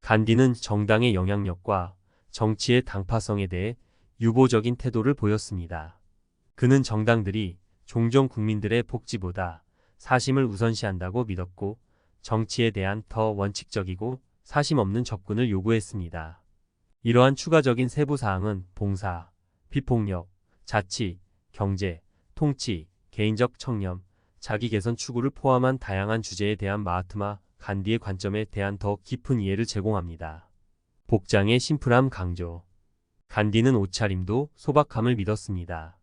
간디는 정당의 영향력과 정치의 당파성에 대해 유보적인 태도를 보였습니다. 그는 정당들이 종종 국민들의 복지보다 사심을 우선시한다고 믿었고 정치에 대한 더 원칙적이고 사심 없는 접근을 요구했습니다. 이러한 추가적인 세부사항은 봉사, 비폭력, 자치, 경제, 통치, 개인적 청렴, 자기개선 추구를 포함한 다양한 주제에 대한 마하트마 간디의 관점에 대한 더 깊은 이해를 제공합니다. 복장의 심플함 강조. 간디는 옷차림도 소박함을 믿었습니다.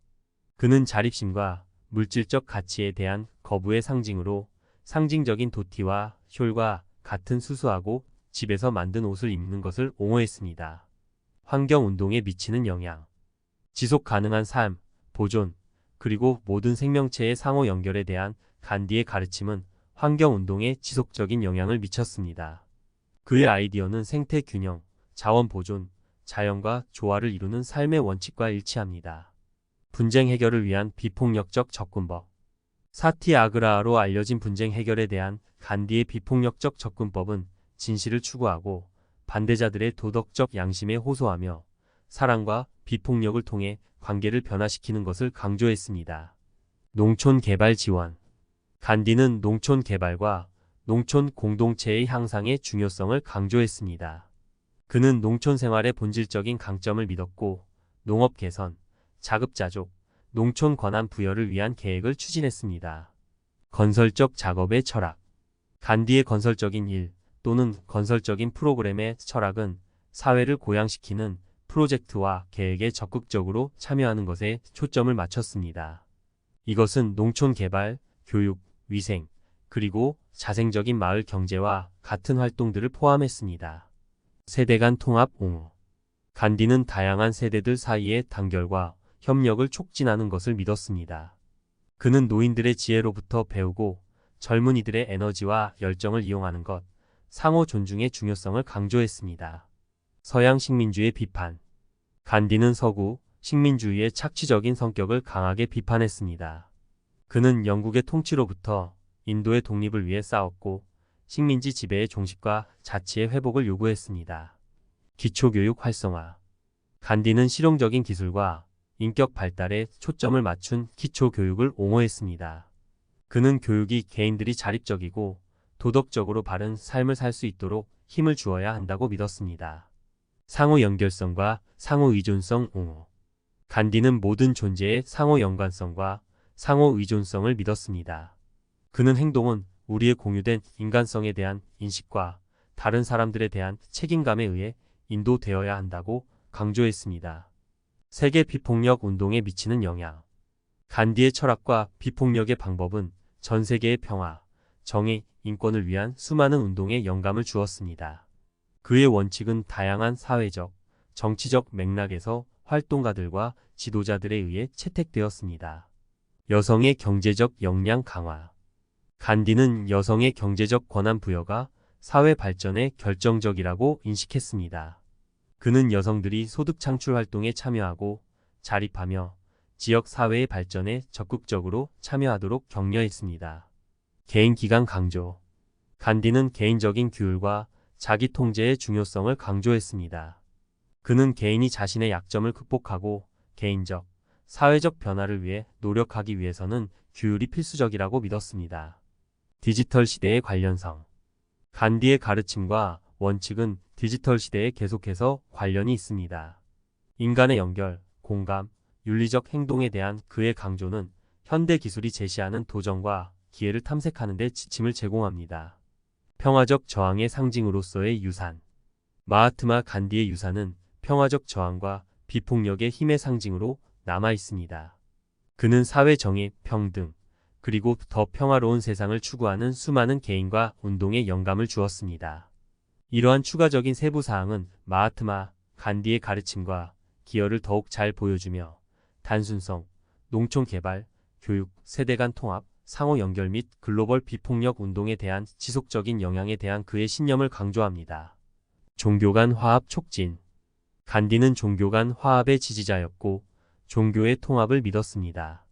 그는 자립심과 물질적 가치에 대한 거부의 상징으로 상징적인 도티와 숄과 같은 수수하고 집에서 만든 옷을 입는 것을 옹호했습니다. 환경운동에 미치는 영향. 지속 가능한 삶, 보존, 그리고 모든 생명체의 상호 연결에 대한 간디의 가르침은 환경운동에 지속적인 영향을 미쳤습니다. 그의 아이디어는 생태 균형, 자원 보존, 자연과 조화를 이루는 삶의 원칙과 일치합니다. 분쟁 해결을 위한 비폭력적 접근법. 사티아그라로 알려진 분쟁 해결에 대한 간디의 비폭력적 접근법은 진실을 추구하고 반대자들의 도덕적 양심에 호소하며 사랑과 비폭력을 통해 관계를 변화시키는 것을 강조했습니다. 농촌 개발 지원. 간디는 농촌 개발과 농촌 공동체의 향상의 중요성을 강조했습니다. 그는 농촌 생활의 본질적인 강점을 믿었고 농업 개선, 자급자족, 농촌 권한 부여를 위한 계획을 추진했습니다. 건설적 작업의 철학. 간디의 건설적인 일 또는 건설적인 프로그램의 철학은 사회를 고양시키는 프로젝트와 계획에 적극적으로 참여하는 것에 초점을 맞췄습니다. 이것은 농촌 개발, 교육, 위생, 그리고 자생적인 마을 경제와 같은 활동들을 포함했습니다. 세대 간 통합 옹호. 간디는 다양한 세대들 사이의 단결과 협력을 촉진하는 것을 믿었습니다. 그는 노인들의 지혜로부터 배우고 젊은이들의 에너지와 열정을 이용하는 것, 상호 존중의 중요성을 강조했습니다. 서양 식민주의 비판. 간디는 서구 식민주의의 착취적인 성격을 강하게 비판했습니다. 그는 영국의 통치로부터 인도의 독립을 위해 싸웠고 식민지 지배의 종식과 자치의 회복을 요구했습니다. 기초교육 활성화. 간디는 실용적인 기술과 인격 발달에 초점을 맞춘 기초교육을 옹호했습니다. 그는 교육이 개인들이 자립적이고 도덕적으로 바른 삶을 살 수 있도록 힘을 주어야 한다고 믿었습니다. 상호 연결성과 상호 의존성 옹호. 간디는 모든 존재의 상호 연관성과 상호 의존성을 믿었습니다. 그는 행동은 우리의 공유된 인간성에 대한 인식과 다른 사람들에 대한 책임감에 의해 인도되어야 한다고 강조했습니다. 세계 비폭력 운동에 미치는 영향. 간디의 철학과 비폭력의 방법은 전 세계의 평화, 정의, 인권을 위한 수많은 운동에 영감을 주었습니다. 그의 원칙은 다양한 사회적, 정치적 맥락에서 활동가들과 지도자들에 의해 채택되었습니다. 여성의 경제적 역량 강화. 간디는 여성의 경제적 권한 부여가 사회 발전에 결정적이라고 인식했습니다. 그는 여성들이 소득 창출 활동에 참여하고 자립하며 지역 사회의 발전에 적극적으로 참여하도록 격려했습니다. 개인 기강 강조. 간디는 개인적인 규율과 자기 통제의 중요성을 강조했습니다. 그는 개인이 자신의 약점을 극복하고 개인적, 사회적 변화를 위해 노력하기 위해서는 규율이 필수적이라고 믿었습니다. 디지털 시대의 관련성. 간디의 가르침과 원칙은 디지털 시대에 계속해서 관련이 있습니다. 인간의 연결, 공감, 윤리적 행동에 대한 그의 강조는 현대 기술이 제시하는 도전과 기회를 탐색하는 데 지침을 제공합니다. 평화적 저항의 상징으로서의 유산. 마하트마 간디의 유산은 평화적 저항과 비폭력의 힘의 상징으로 남아 있습니다. 그는 사회 정의, 평등, 그리고 더 평화로운 세상을 추구하는 수많은 개인과 운동에 영감을 주었습니다. 이러한 추가적인 세부 사항은 마하트마 간디의 가르침과 기여를 더욱 잘 보여주며 단순성, 농촌 개발, 교육, 세대 간 통합, 상호 연결 및 글로벌 비폭력 운동에 대한 지속적인 영향에 대한 그의 신념을 강조합니다. 종교 간 화합 촉진. 간디는 종교 간 화합의 지지자였고 종교의 통합을 믿었습니다.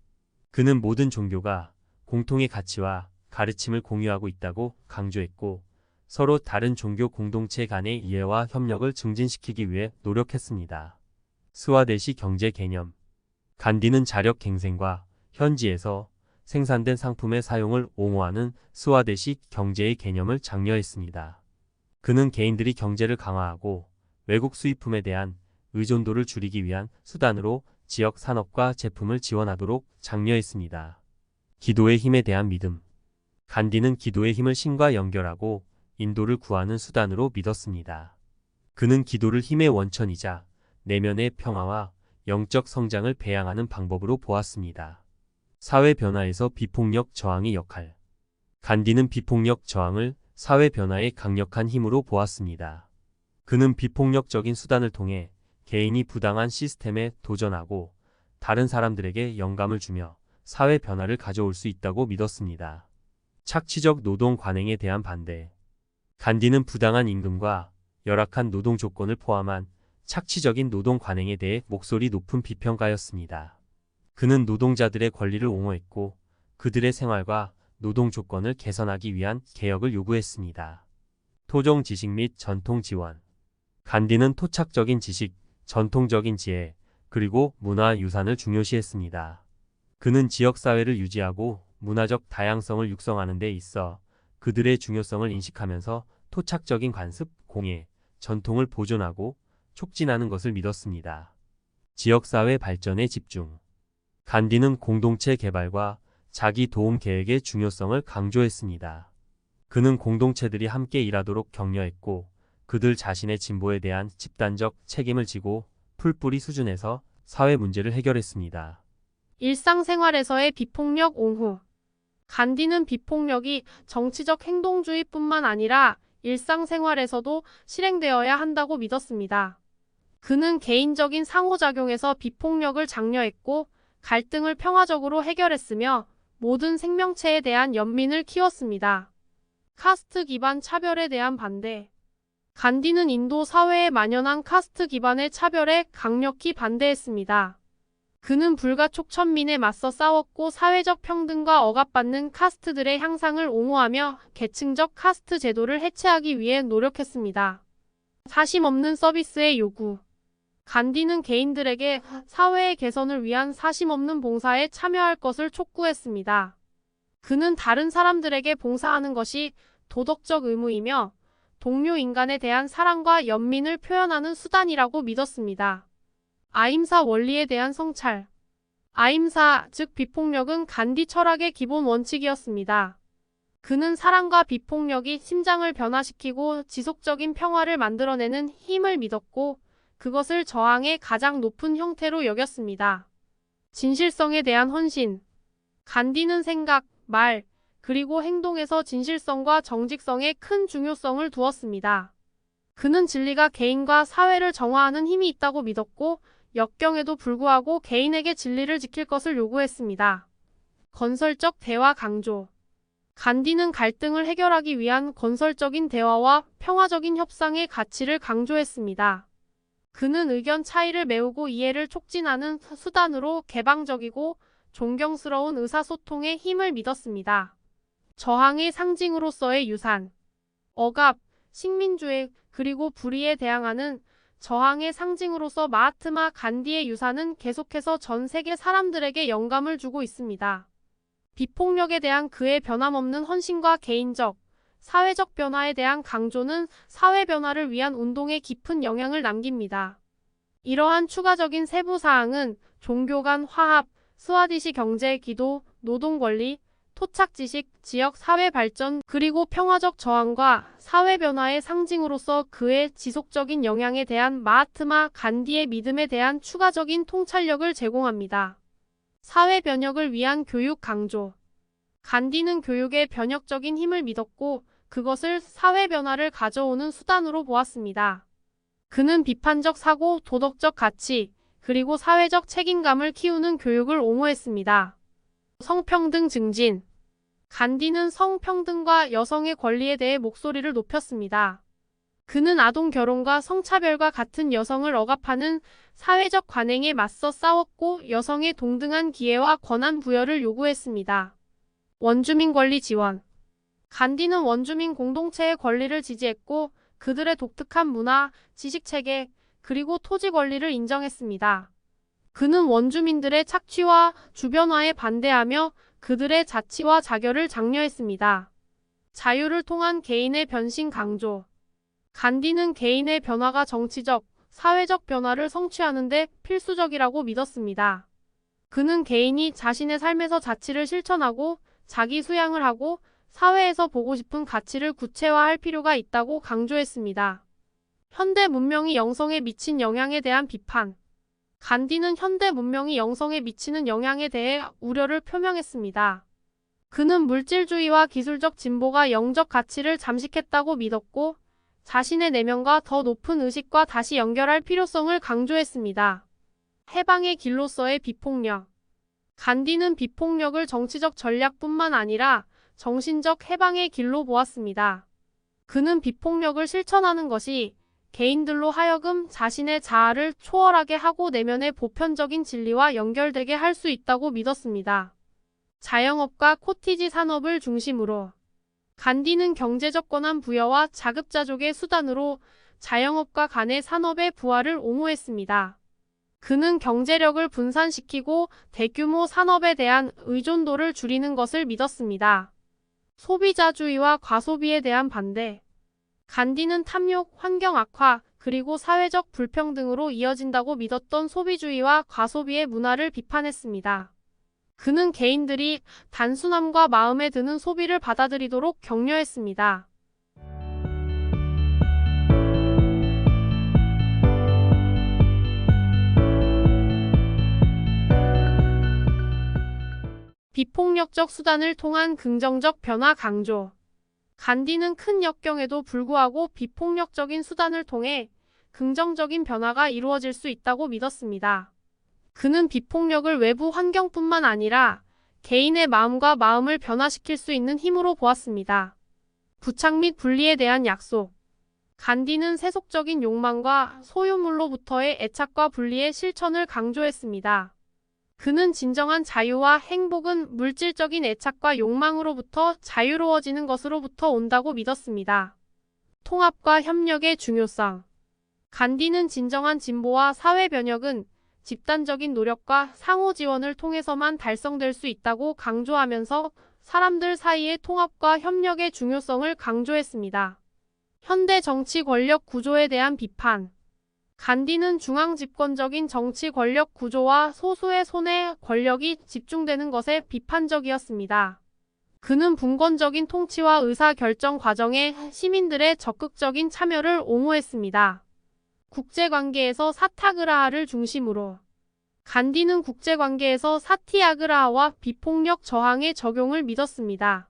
그는 모든 종교가 공통의 가치와 가르침을 공유하고 있다고 강조했고 서로 다른 종교 공동체 간의 이해와 협력을 증진시키기 위해 노력했습니다. 스와데시 경제 개념. 간디는 자력 갱생과 현지에서 생산된 상품의 사용을 옹호하는 스와데시 경제의 개념을 장려했습니다. 그는 개인들이 경제를 강화하고 외국 수입품에 대한 의존도를 줄이기 위한 수단으로 지역 산업과 제품을 지원하도록 장려했습니다. 기도의 힘에 대한 믿음. 간디는 기도의 힘을 신과 연결하고 인도를 구하는 수단으로 믿었습니다. 그는 기도를 힘의 원천이자 내면의 평화와 영적 성장을 배양하는 방법으로 보았습니다. 사회 변화에서 비폭력 저항의 역할. 간디는 비폭력 저항을 사회 변화의 강력한 힘으로 보았습니다. 그는 비폭력적인 수단을 통해 개인이 부당한 시스템에 도전하고 다른 사람들에게 영감을 주며 사회 변화를 가져올 수 있다고 믿었습니다. 착취적 노동 관행에 대한 반대. 간디는 부당한 임금과 열악한 노동 조건을 포함한 착취적인 노동 관행에 대해 목소리 높은 비평가였습니다. 그는 노동자들의 권리를 옹호했고 그들의 생활과 노동 조건을 개선하기 위한 개혁을 요구했습니다. 토종 지식 및 전통 지원. 간디는 토착적인 지식, 전통적인 지혜, 그리고 문화 유산을 중요시했습니다. 그는 지역사회를 유지하고 문화적 다양성을 육성하는 데 있어 그들의 중요성을 인식하면서 토착적인 관습, 공예, 전통을 보존하고 촉진하는 것을 믿었습니다. 지역사회 발전에 집중. 간디는 공동체 개발과 자기 도움 계획의 중요성을 강조했습니다. 그는 공동체들이 함께 일하도록 격려했고 그들 자신의 진보에 대한 집단적 책임을 지고 풀뿌리 수준에서 사회 문제를 해결했습니다. 일상생활에서의 비폭력 옹호. 간디는 비폭력이 정치적 행동주의뿐만 아니라 일상생활에서도 실행되어야 한다고 믿었습니다. 그는 개인적인 상호작용에서 비폭력을 장려했고 갈등을 평화적으로 해결했으며 모든 생명체에 대한 연민을 키웠습니다. 카스트 기반 차별에 대한 반대. 간디는 인도 사회에 만연한 카스트 기반의 차별에 강력히 반대했습니다. 그는 불가촉 천민에 맞서 싸웠고 사회적 평등과 억압받는 카스트들의 향상을 옹호하며 계층적 카스트 제도를 해체하기 위해 노력했습니다. 사심 없는 서비스의 요구. 간디는 개인들에게 사회의 개선을 위한 사심 없는 봉사에 참여할 것을 촉구했습니다. 그는 다른 사람들에게 봉사하는 것이 도덕적 의무이며 동료 인간에 대한 사랑과 연민을 표현하는 수단이라고 믿었습니다. 아임사 원리에 대한 성찰. 아임사, 즉 비폭력은 간디 철학의 기본 원칙이었습니다. 그는 사랑과 비폭력이 심장을 변화시키고 지속적인 평화를 만들어내는 힘을 믿었고 그것을 저항의 가장 높은 형태로 여겼습니다. 진실성에 대한 헌신. 간디는 생각, 말, 그리고 행동에서 진실성과 정직성에 큰 중요성을 두었습니다. 그는 진리가 개인과 사회를 정화하는 힘이 있다고 믿었고 역경에도 불구하고 개인에게 진리를 지킬 것을 요구했습니다. 건설적 대화 강조. 간디는 갈등을 해결하기 위한 건설적인 대화와 평화적인 협상의 가치를 강조했습니다. 그는 의견 차이를 메우고 이해를 촉진하는 수단으로 개방적이고 존경스러운 의사소통의 힘을 믿었습니다. 저항의 상징으로서의 유산. 억압, 식민주의, 그리고 불의에 대항하는 저항의 상징으로서 마하트마 간디의 유산은 계속해서 전 세계 사람들에게 영감을 주고 있습니다. 비폭력에 대한 그의 변함없는 헌신과 개인적, 사회적 변화에 대한 강조는 사회 변화를 위한 운동에 깊은 영향을 남깁니다. 이러한 추가적인 세부 사항은 종교 간 화합, 스와디시 경제 기도, 노동 권리, 토착 지식, 지역 사회 발전, 그리고 평화적 저항과 사회 변화의 상징으로서 그의 지속적인 영향에 대한 마하트마 간디의 믿음에 대한 추가적인 통찰력을 제공합니다. 사회 변혁을 위한 교육 강조. 간디는 교육의 변혁적인 힘을 믿었고 그것을 사회 변화를 가져오는 수단으로 보았습니다. 그는 비판적 사고, 도덕적 가치, 그리고 사회적 책임감을 키우는 교육을 옹호했습니다. 성평등 증진. 간디는 성평등과 여성의 권리에 대해 목소리를 높였습니다. 그는 아동 결혼과 성차별과 같은 여성을 억압하는 사회적 관행에 맞서 싸웠고 여성의 동등한 기회와 권한 부여를 요구했습니다. 원주민 권리 지원. 간디는 원주민 공동체의 권리를 지지했고 그들의 독특한 문화, 지식체계, 그리고 토지 권리를 인정했습니다. 그는 원주민들의 착취와 주변화에 반대하며 그들의 자치와 자결을 장려했습니다. 자유를 통한 개인의 변신 강조. 간디는 개인의 변화가 정치적, 사회적 변화를 성취하는 데 필수적이라고 믿었습니다. 그는 개인이 자신의 삶에서 자치를 실천하고 자기 수양을 하고 사회에서 보고 싶은 가치를 구체화할 필요가 있다고 강조했습니다. 현대 문명이 영성에 미친 영향에 대한 비판. 간디는 현대 문명이 영성에 미치는 영향에 대해 우려를 표명했습니다. 그는 물질주의와 기술적 진보가 영적 가치를 잠식했다고 믿었고 자신의 내면과 더 높은 의식과 다시 연결할 필요성을 강조했습니다. 해방의 길로서의 비폭력. 간디는 비폭력을 정치적 전략뿐만 아니라 정신적 해방의 길로 보았습니다. 그는 비폭력을 실천하는 것이 개인들로 하여금 자신의 자아를 초월하게 하고 내면의 보편적인 진리와 연결되게 할 수 있다고 믿었습니다. 자영업과 코티지 산업을 중심으로. 간디는 경제적 권한 부여와 자급자족의 수단으로 자영업과 간의 산업의 부활을 옹호했습니다. 그는 경제력을 분산시키고 대규모 산업에 대한 의존도를 줄이는 것을 믿었습니다. 소비자주의와 과소비에 대한 반대. 간디는 탐욕, 환경 악화, 그리고 사회적 불평등으로 이어진다고 믿었던 소비주의와 과소비의 문화를 비판했습니다. 그는 개인들이 단순함과 마음에 드는 소비를 받아들이도록 격려했습니다. 비폭력적 수단을 통한 긍정적 변화 강조. 간디는 큰 역경에도 불구하고 비폭력적인 수단을 통해 긍정적인 변화가 이루어질 수 있다고 믿었습니다. 그는 비폭력을 외부 환경뿐만 아니라 개인의 마음과 마음을 변화시킬 수 있는 힘으로 보았습니다. 부착 및 분리에 대한 약속. 간디는 세속적인 욕망과 소유물로부터의 애착과 분리의 실천을 강조했습니다. 그는 진정한 자유와 행복은 물질적인 애착과 욕망으로부터 자유로워지는 것으로부터 온다고 믿었습니다. 통합과 협력의 중요성. 간디는 진정한 진보와 사회 변혁은 집단적인 노력과 상호 지원을 통해서만 달성될 수 있다고 강조하면서 사람들 사이의 통합과 협력의 중요성을 강조했습니다. 현대 정치 권력 구조에 대한 비판. 간디는 중앙 집권적인 정치 권력 구조와 소수의 손에 권력이 집중되는 것에 비판적이었습니다. 그는 분권적인 통치와 의사 결정 과정에 시민들의 적극적인 참여를 옹호했습니다. 국제관계에서 사타그라하를 중심으로. 간디는 국제관계에서 사티아그라하와 비폭력 저항의 적용을 믿었습니다.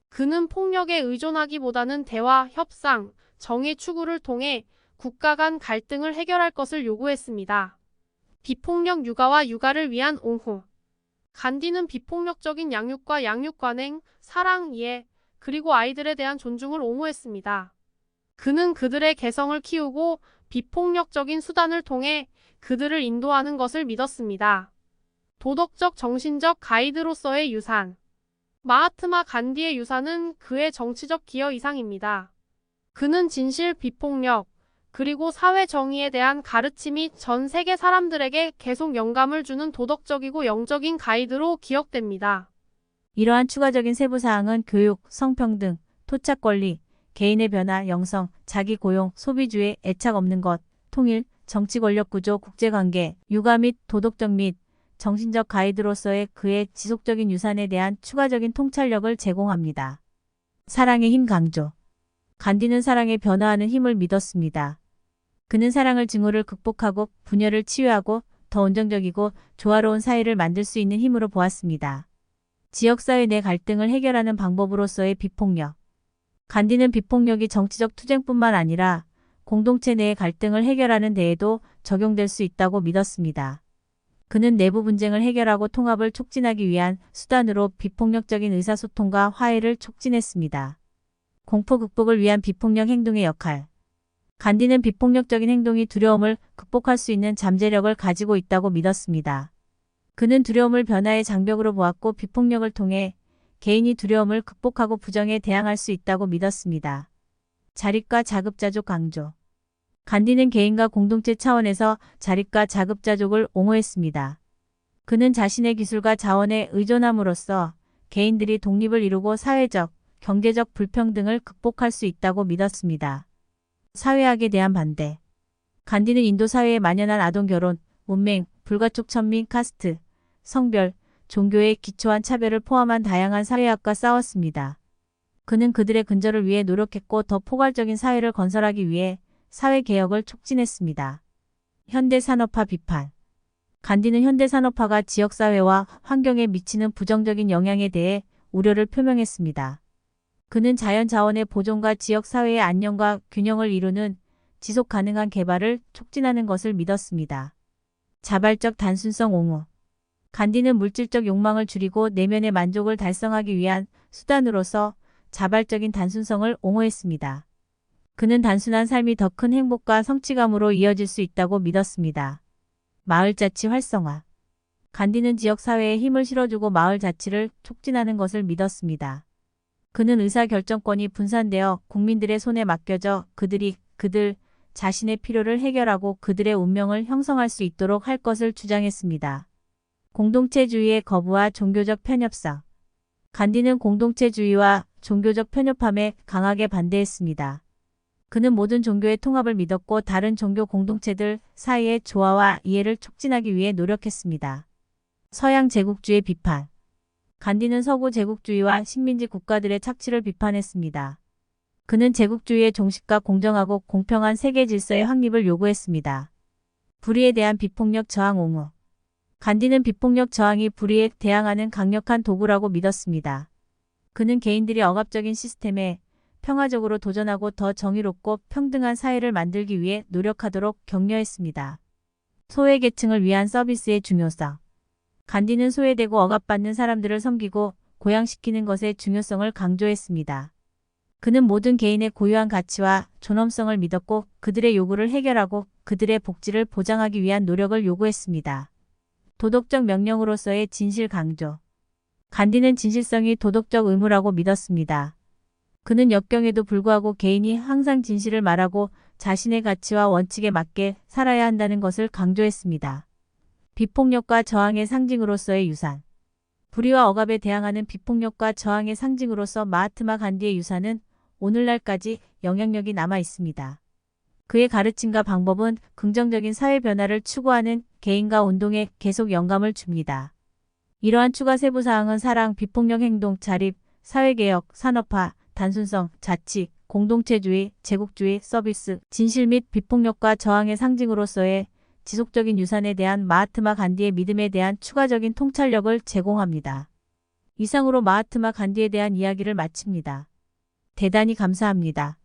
그는 폭력에 의존하기보다는 대화, 협상, 정의 추구를 통해 국가 간 갈등을 해결할 것을 요구했습니다. 비폭력 육아와 육아를 위한 옹호. 간디는 비폭력적인 양육과 양육 관행, 사랑, 이해, 그리고 아이들에 대한 존중을 옹호했습니다. 그는 그들의 개성을 키우고 비폭력적인 수단을 통해 그들을 인도하는 것을 믿었습니다. 도덕적 정신적 가이드로서의 유산. 마하트마 간디의 유산은 그의 정치적 기여 이상입니다. 그는 진실, 비폭력, 그리고 사회 정의에 대한 가르침이 전 세계 사람들에게 계속 영감을 주는 도덕적이고 영적인 가이드로 기억됩니다. 이러한 추가적인 세부사항은 교육, 성평등, 토착 권리, 개인의 변화, 영성, 자기 고용, 소비주의, 애착 없는 것, 통일, 정치 권력 구조, 국제관계, 육아 및 도덕적 및 정신적 가이드로서의 그의 지속적인 유산에 대한 추가적인 통찰력을 제공합니다. 사랑의 힘 강조. 간디는 사랑에 변화하는 힘을 믿었습니다. 그는 사랑을 증오를 극복하고 분열을 치유하고 더 온정적이고 조화로운 사회를 만들 수 있는 힘으로 보았습니다. 지역사회 내 갈등을 해결하는 방법으로서의 비폭력. 간디는 비폭력이 정치적 투쟁뿐만 아니라 공동체 내의 갈등을 해결하는 데에도 적용될 수 있다고 믿었습니다. 그는 내부 분쟁을 해결하고 통합을 촉진하기 위한 수단으로 비폭력적인 의사소통과 화해를 촉진했습니다. 공포 극복을 위한 비폭력 행동의 역할. 간디는 비폭력적인 행동이 두려움을 극복할 수 있는 잠재력을 가지고 있다고 믿었습니다. 그는 두려움을 변화의 장벽으로 보았고 비폭력을 통해 개인이 두려움을 극복하고 부정에 대항할 수 있다고 믿었습니다. 자립과 자급자족 강조. 간디는 개인과 공동체 차원에서 자립과 자급자족을 옹호했습니다. 그는 자신의 기술과 자원에 의존함으로써 개인들이 독립을 이루고 사회적, 경제적 불평등을 극복할 수 있다고 믿었습니다. 사회학에 대한 반대. 간디는 인도 사회에 만연한 아동결혼, 문맹, 불가촉 천민, 카스트, 성별, 종교의 기초한 차별을 포함한 다양한 사회학과 싸웠습니다. 그는 그들의 근절을 위해 노력했고 더 포괄적인 사회를 건설하기 위해 사회개혁을 촉진했습니다. 현대산업화 비판. 간디는 현대산업화가 지역사회와 환경에 미치는 부정적인 영향에 대해 우려를 표명했습니다. 그는 자연자원의 보존과 지역사회의 안녕과 균형을 이루는 지속가능한 개발을 촉진하는 것을 믿었습니다. 자발적 단순성 옹호. 간디는 물질적 욕망을 줄이고 내면의 만족을 달성하기 위한 수단으로서 자발적인 단순성을 옹호했습니다. 그는 단순한 삶이 더 큰 행복과 성취감으로 이어질 수 있다고 믿었습니다. 마을자치 활성화. 간디는 지역사회에 힘을 실어주고 마을자치를 촉진하는 것을 믿었습니다. 그는 의사결정권이 분산되어 국민들의 손에 맡겨져 그들 자신의 필요를 해결하고 그들의 운명을 형성할 수 있도록 할 것을 주장했습니다. 공동체주의의 거부와 종교적 편협성. 간디는 공동체주의와 종교적 편협함에 강하게 반대했습니다. 그는 모든 종교의 통합을 믿었고 다른 종교 공동체들 사이의 조화와 이해를 촉진하기 위해 노력했습니다. 서양 제국주의 비판. 간디는 서구 제국주의와 식민지 국가들의 착취를 비판했습니다. 그는 제국주의의 종식과 공정하고 공평한 세계 질서의 확립을 요구했습니다. 불의에 대한 비폭력 저항 옹호. 간디는 비폭력 저항이 불의에 대항하는 강력한 도구라고 믿었습니다. 그는 개인들이 억압적인 시스템에 평화적으로 도전하고 더 정의롭고 평등한 사회를 만들기 위해 노력하도록 격려했습니다. 소외계층을 위한 서비스의 중요성. 간디는 소외되고 억압받는 사람들을 섬기고 고양시키는 것의 중요성을 강조했습니다. 그는 모든 개인의 고유한 가치와 존엄성을 믿었고 그들의 요구를 해결하고 그들의 복지를 보장하기 위한 노력을 요구했습니다. 도덕적 명령으로서의 진실 강조. 간디는 진실성이 도덕적 의무라고 믿었습니다. 그는 역경에도 불구하고 개인이 항상 진실을 말하고 자신의 가치와 원칙에 맞게 살아야 한다는 것을 강조했습니다. 비폭력과 저항의 상징으로서의 유산. 불의와 억압에 대항하는 비폭력과 저항의 상징으로서 마하트마 간디의 유산은 오늘날까지 영향력이 남아 있습니다. 그의 가르침과 방법은 긍정적인 사회 변화를 추구하는 개인과 운동에 계속 영감을 줍니다. 이러한 추가 세부 사항은 사랑, 비폭력 행동, 자립, 사회개혁, 산업화, 단순성, 자치, 공동체주의, 제국주의, 서비스, 진실 및 비폭력과 저항의 상징으로서의 지속적인 유산에 대한 마하트마 간디의 믿음에 대한 추가적인 통찰력을 제공합니다. 이상으로 마하트마 간디에 대한 이야기를 마칩니다. 대단히 감사합니다.